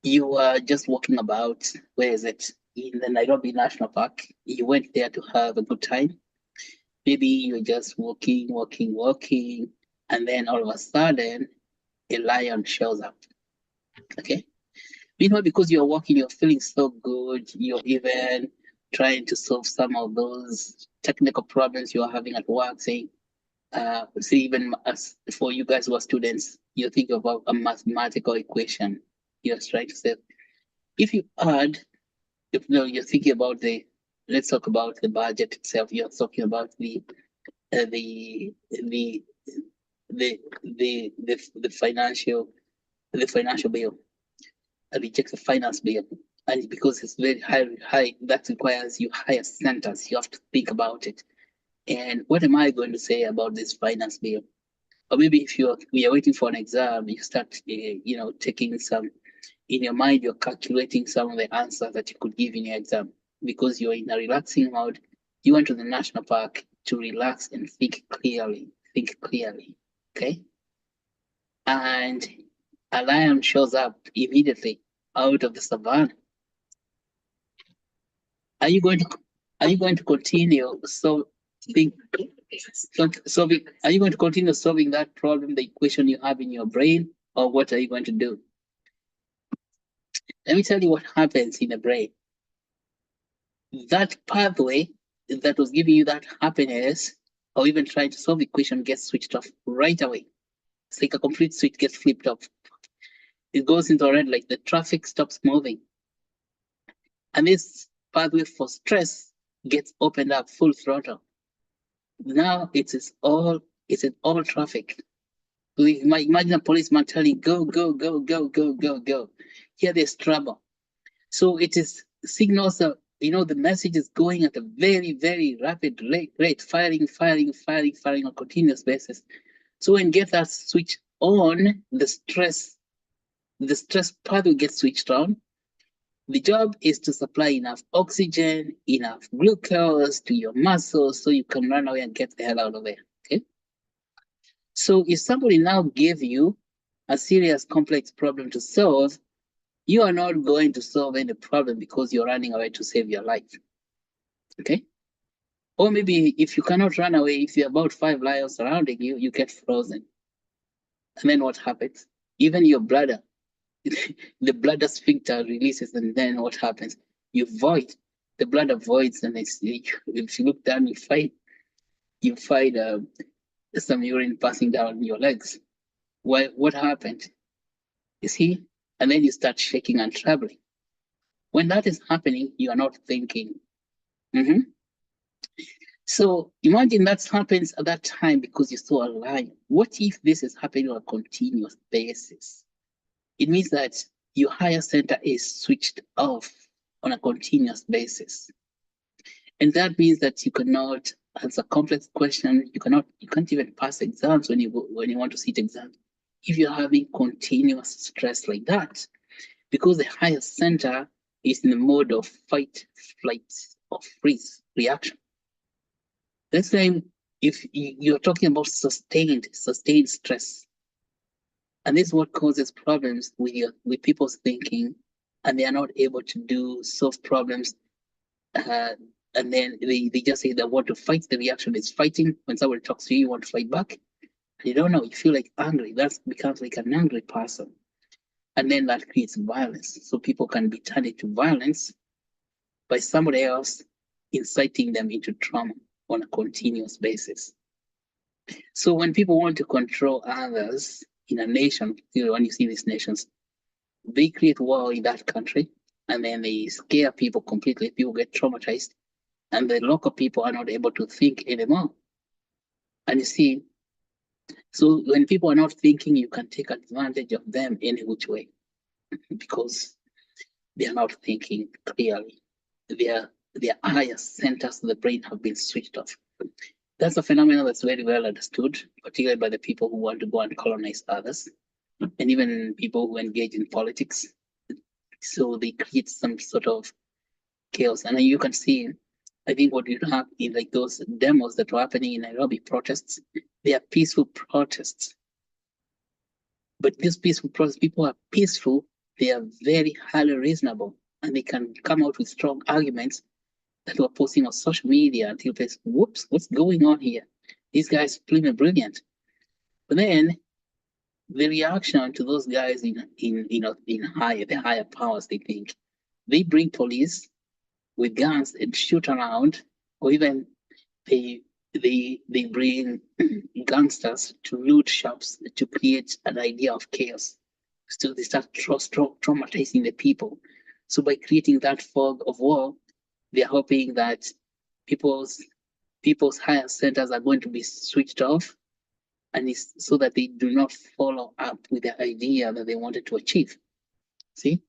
you are just walking about, where is it? In the Nairobi National Park, you went there to have a good time. Maybe you're just walking, and then all of a sudden, a lion shows up. Okay? Meanwhile, because you're walking, you're feeling so good, you're even trying to solve some of those technical problems you're having at work, saying, even as for you guys who are students, you think about a mathematical equation. You're trying to say, if you add, you're thinking about let's talk about the budget itself. You're talking about the financial bill. Reject the finance bill, and because it's very high, that requires you higher centers. You have to think about it. And what am I going to say about this finance bill? Or maybe if we are waiting for an exam, you start, taking some. In your mind, you're calculating some of the answers that you could give in your exam because you're in a relaxing mode. You went to the national park to relax and think clearly. Okay? And a lion shows up immediately out of the savannah. Are you going to continue solving? Are you going to continue solving that problem, the equation you have in your brain, or what are you going to do? Let me tell you what happens in the brain. That pathway that was giving you that happiness, or even trying to solve the equation, gets switched off right away. It's like a complete switch gets flipped off. It goes into red, like the traffic stops moving. And this pathway for stress gets opened up full throttle. Now it is all traffic. Imagine a policeman telling go, go, go, go, go, go, go. Here there's trouble. So it is signals that, the message is going at a very, very rapid rate, firing on a continuous basis. So when you get that switch on, the stress pathway gets switched on. The job is to supply enough oxygen, enough glucose to your muscles so you can run away and get the hell out of there. Okay. So if somebody now gave you a serious complex problem to solve, you are not going to solve any problem because you're running away to save your life. Okay. Or maybe if you cannot run away, if you're about 5 lions surrounding you, you get frozen. And then what happens? Even your bladder, the bladder sphincter releases, and then what happens? You void. The bladder voids, and if you look down, you find some urine passing down your legs. What happened? You see? And then you start shaking and trembling. When that is happening, you are not thinking. So imagine that happens at that time because you saw a lion. What if this is happening on a continuous basis? It means that your higher center is switched off on a continuous basis. And that means that you cannot answer complex questions. You can't even pass exams when you want to sit exams if you're having continuous stress like that, because the higher center is in the mode of fight, flight, or freeze reaction. Let's say if you're talking about sustained stress, and this is what causes problems with people's thinking, and they are not able to solve problems. And then they just say they want to fight. The reaction is fighting. When somebody talks to you, you want to fight back. And you don't know, you feel like angry. That becomes like an angry person. And then that creates violence. So people can be turned into violence by somebody else inciting them into trauma on a continuous basis. So when people want to control others in a nation, when you see these nations, they create war in that country, and then they scare people completely. People get traumatized, and the local people are not able to think anymore. And you see, so when people are not thinking, you can take advantage of them any which way, because they are not thinking clearly. Their higher centers of the brain have been switched off. That's a phenomenon that's very well understood, particularly by the people who want to go and colonize others, and even people who engage in politics. So they create some sort of chaos. And you can see, I think what you have in like those demos that were happening in Nairobi protests, they are peaceful protests. But these peaceful protests, people are peaceful, they are very highly reasonable, and they can come out with strong arguments that were posting on social media until people say, whoops, what's going on here? These guys are brilliant. But then the reaction to those guys in the higher powers, they think, they bring police with guns and shoot around, or even they bring gangsters to loot shops to create an idea of chaos. So they start traumatizing the people. So by creating that fog of war, they're hoping that people's higher centers are going to be switched off, and it's so that they do not follow up with the idea that they wanted to achieve. See,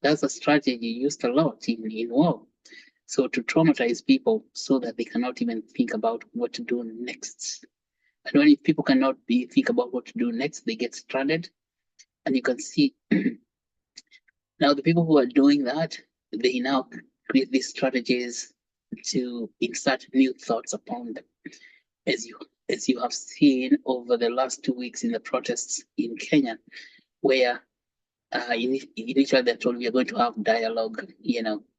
that's a strategy used a lot in war. So to traumatize people so that they cannot even think about what to do next. And when people cannot think about what to do next, they get stranded. And you can see now the people who are doing that, they now create these strategies to insert new thoughts upon them. As you have seen over the last 2 weeks in the protests in Kenya, where initially they told we are going to have dialogue,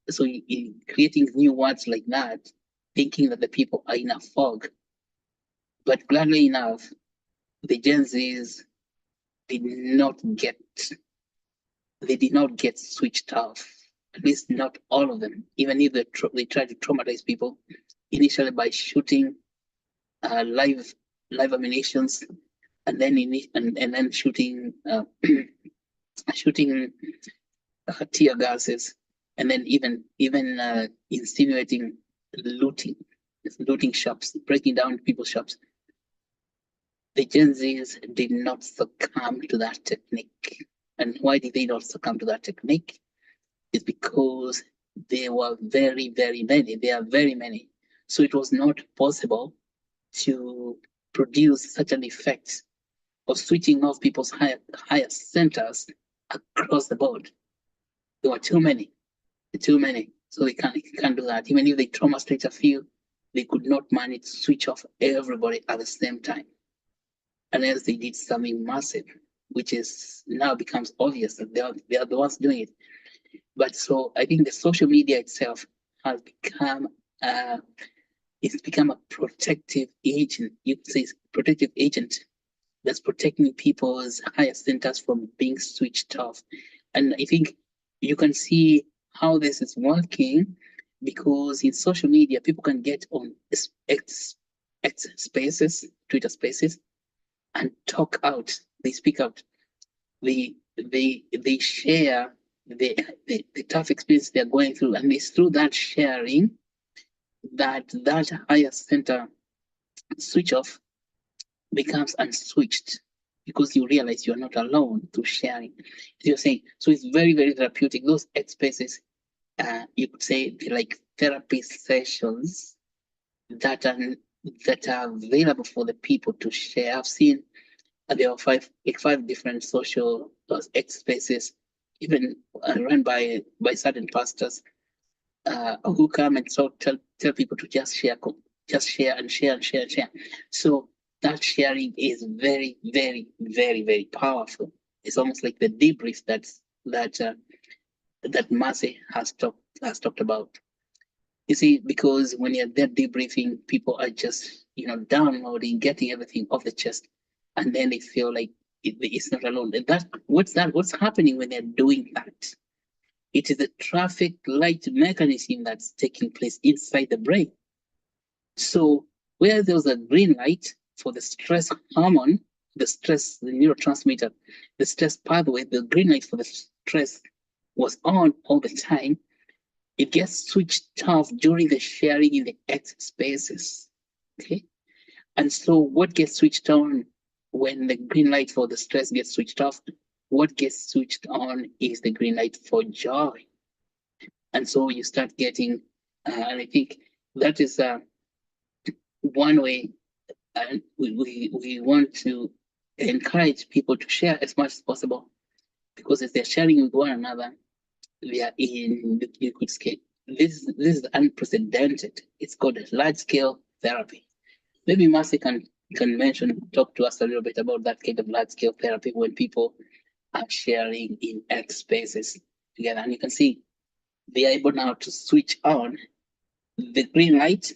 So in creating new words like that, thinking that the people are in a fog. But gladly enough, the Gen Zs did not get switched off. At least not all of them. Even if they tried to traumatize people initially by shooting live ammunitions, and then and then shooting shooting tear gases, and then even insinuating looting shops, breaking down people's shops. The Gen Zs did not succumb to that technique. And why did they not succumb to that technique? It's because they were very, very many. There are very many. So it was not possible to produce such an effect of switching off people's higher centers across the board. There were too many. So they can't do that. Even if they trauma state a few, they could not manage to switch off everybody at the same time. Unless they did something massive, which is now becomes obvious that they are the ones doing it. But so I think the social media itself has become it's become a protective agent. You could say it's a protective agent that's protecting people's higher centers from being switched off. And I think you can see how this is working, because in social media, people can get on X spaces, Twitter spaces, and talk out. They speak out. They share the tough experience they're going through, and it's through that sharing that higher center switch off becomes unswitched, because you realize you're not alone through sharing. As you're saying, so it's very, very therapeutic. Those X spaces, you could say, they're like therapy sessions that are available for the people to share. I've seen there are five different social X spaces, even run by certain pastors, who come and tell people to just share and share. So that sharing is very, very, very, very powerful. It's almost like the debrief that Mercy has talked about. You see, because when you're there debriefing, people are just downloading, getting everything off the chest, and then they feel like it's not alone. And what's happening when they're doing that? It is a traffic light mechanism that's taking place inside the brain. So where there's a green light for the stress hormone, the neurotransmitter, the stress pathway, the green light for the stress was on all the time, it gets switched off during the sharing in the X spaces. Okay. And so what gets switched on when the green light for the stress gets switched off? What gets switched on is the green light for joy. And so you start getting, and I think that is one way, and we want to encourage people to share as much as possible, because if they're sharing with one another, they are in, you could scale. This is unprecedented. It's called a large-scale therapy. Maybe Mercy can talk to us a little bit about that kind of large-scale therapy when people are sharing in X spaces together. And you can see they are able now to switch on the green light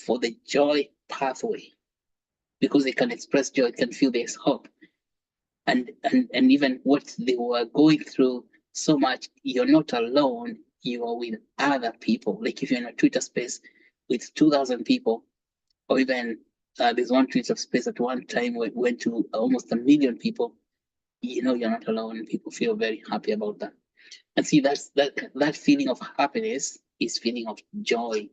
for the joy pathway, because they can express joy, can feel there's hope. And even what they were going through so much, you're not alone, you are with other people. Like if you're in a Twitter space with 2,000 people, or even there's one Twitter space at one time where it went to almost 1 million people, you're not alone, and people feel very happy about that. And see, that feeling of happiness is feeling of joy.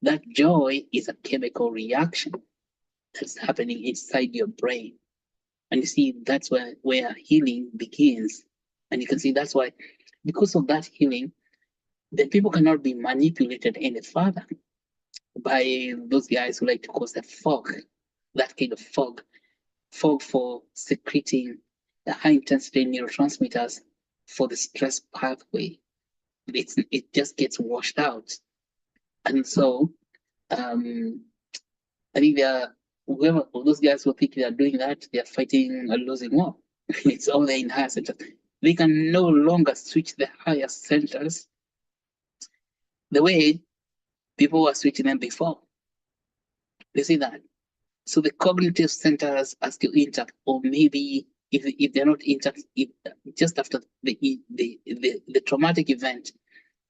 That joy is a chemical reaction that's happening inside your brain. And you see, that's where healing begins. And you can see that's why, because of that healing, then people cannot be manipulated any further by those guys who like to cause a fog, that kind of fog for secreting the high intensity neurotransmitters for the stress pathway. It just gets washed out. And so I think whoever those guys who think they are doing that, they are fighting a losing war. It's all in higher centers. They can no longer switch the higher centers the way people were switching them before. You see that? So the cognitive centers are still intact, or maybe if they're not intact, just after the traumatic event,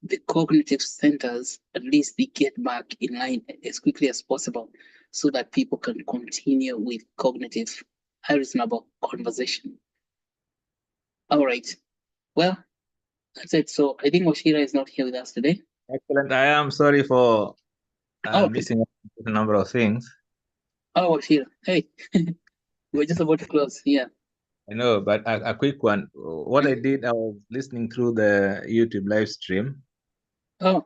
the cognitive centers at least they get back in line as quickly as possible, so that people can continue with cognitive, reasonable conversation. All right. Well, that's it. So I think Oshira is not here with us today. Excellent. I am sorry for Okay. missing a number of things. Oh, Oshira. Hey, we're just about to close. Yeah. I know, but a quick one. What I did, I was listening through the YouTube live stream. Oh.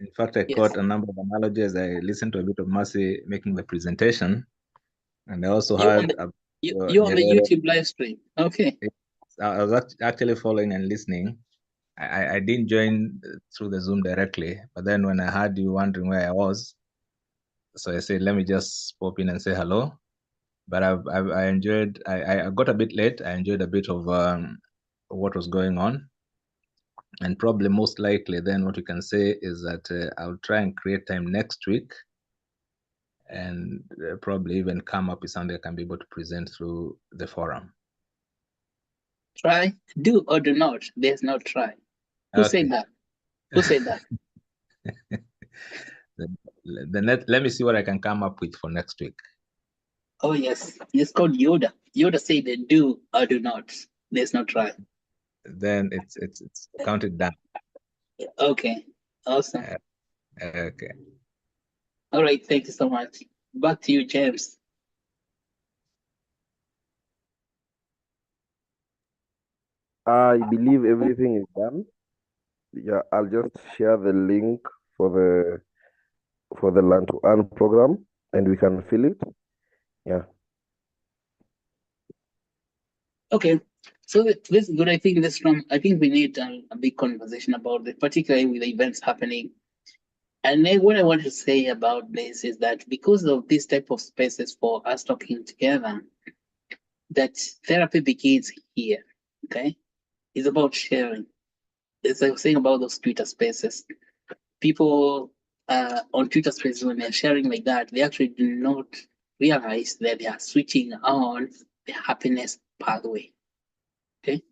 In fact, I caught a number of analogies. I listened to a bit of Mercy making the presentation, and I also heard you're on the YouTube live stream. Okay. I was actually following and listening. I didn't join through the Zoom directly, but then when I heard you wondering where I was, so I said, let me just pop in and say hello. But I enjoyed, I got a bit late. I enjoyed a bit of what was going on. And probably most likely then what we can say is that I'll try and create time next week and probably even come up with something I can be able to present through the forum. Try, do or do not. There's no try. Who said that? Who said that? Then let me see what I can come up with for next week. Oh yes, it's called Yoda. Yoda said they do or do not. There's no try. Then it's counted down. Okay, awesome. Okay. All right, thank you so much. Back to you, James. I believe everything is done. Yeah, I'll just share the link for the Learn to Earn program, and we can fill it. Yeah. Okay, so this is good. I think I think we need a big conversation about it, particularly with the events happening. And then what I want to say about this is that because of this type of spaces for us talking together, that therapy begins here. Okay, it's about sharing. As I was saying about those Twitter spaces, people on Twitter spaces, when they're sharing like that, they actually do not realize that they are switching on the happiness pathway. Okay,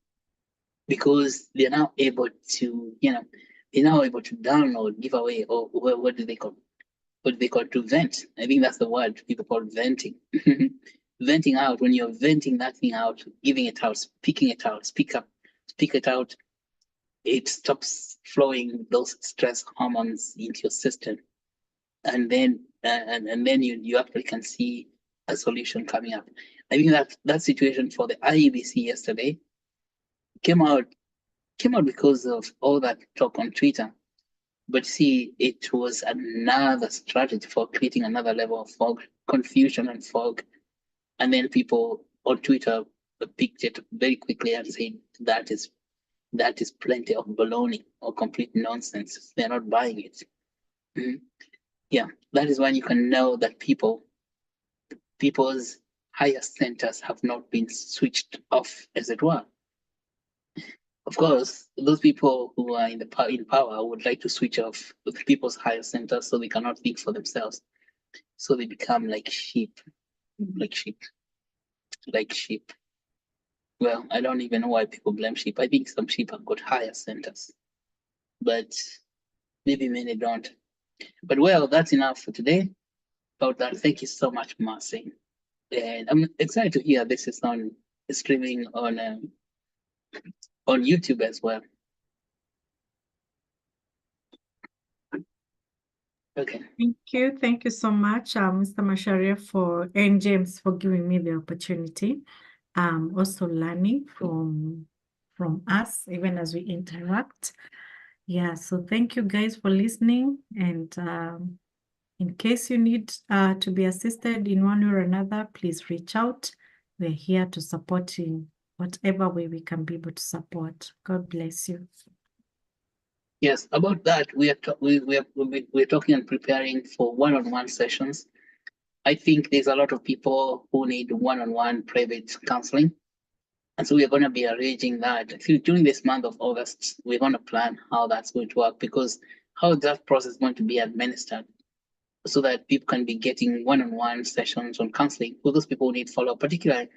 because they're now able to, they're now able to download, give away, or what do they call? What they call to vent. I think that's the word people call venting. Venting out. When you're venting that thing out, giving it out, speaking it out, speak it out, it stops flowing those stress hormones into your system. And then and then you actually can see a solution coming up. I think that situation for the IEBC yesterday came out because of all that talk on Twitter. But see, it was another strategy for creating another level of fog, confusion and fog. And then people on Twitter picked it very quickly and said that is plenty of baloney or complete nonsense. They're not buying it. Yeah, that is when you can know that people's higher centers have not been switched off, as it were. Of course, those people who are in power would like to switch off with people's higher centers so they cannot think for themselves. So they become like sheep. Well, I don't even know why people blame sheep. I think some sheep have got higher centers, but maybe many don't. But well, that's enough for today. About that, thank you so much, Marcy. And I'm excited to hear this is on streaming on YouTube as well. Okay. Thank you so much, Mr. Macharia and James for giving me the opportunity. Also learning from us, even as we interact. Yeah, so thank you guys for listening. And in case you need to be assisted in one way or another, please reach out. We're here to support in whatever way we can be able to support. God bless you. Yes, about that, we're talking and preparing for one-on-one sessions. I think there's a lot of people who need one-on-one private counseling. And so we're going to be arranging that. During this month of August, we're going to plan how that's going to work, because how that process is going to be administered so that people can be getting one-on-one sessions on counseling for those people who need follow-up, particularly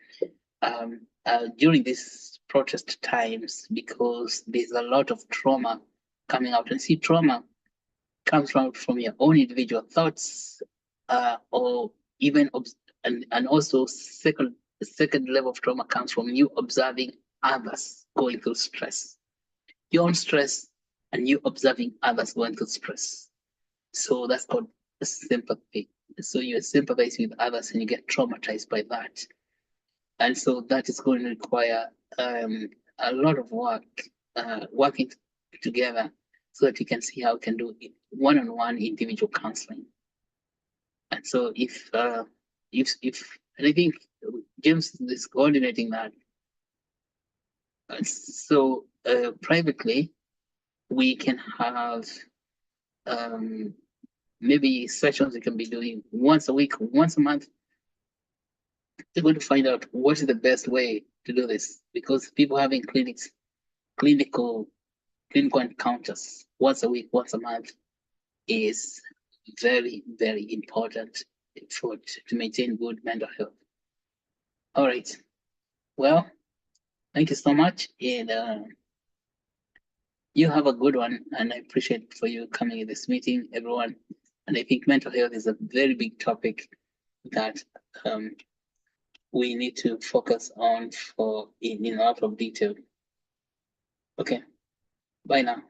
during these protest times, because there's a lot of trauma coming out. And see, trauma comes from your own individual thoughts, or even and also second level of trauma comes from you observing others going through stress, your own stress, and you observing others going through stress. So that's called sympathy. So you sympathize with others and you get traumatized by that. And so that is going to require a lot of work, working together so that you can see how we can do one-on-one individual counseling. And so if and I think James is coordinating that. So privately, we can have maybe sessions we can be doing once a week, once a month. We're going to find out what is the best way to do this, because people having clinical encounters once a week, once a month is very, very important to maintain good mental health. All right. Well, thank you so much. And you have a good one. And I appreciate for you coming in this meeting, everyone. And I think mental health is a very big topic that we need to focus on in a lot of detail. Okay. Bye now.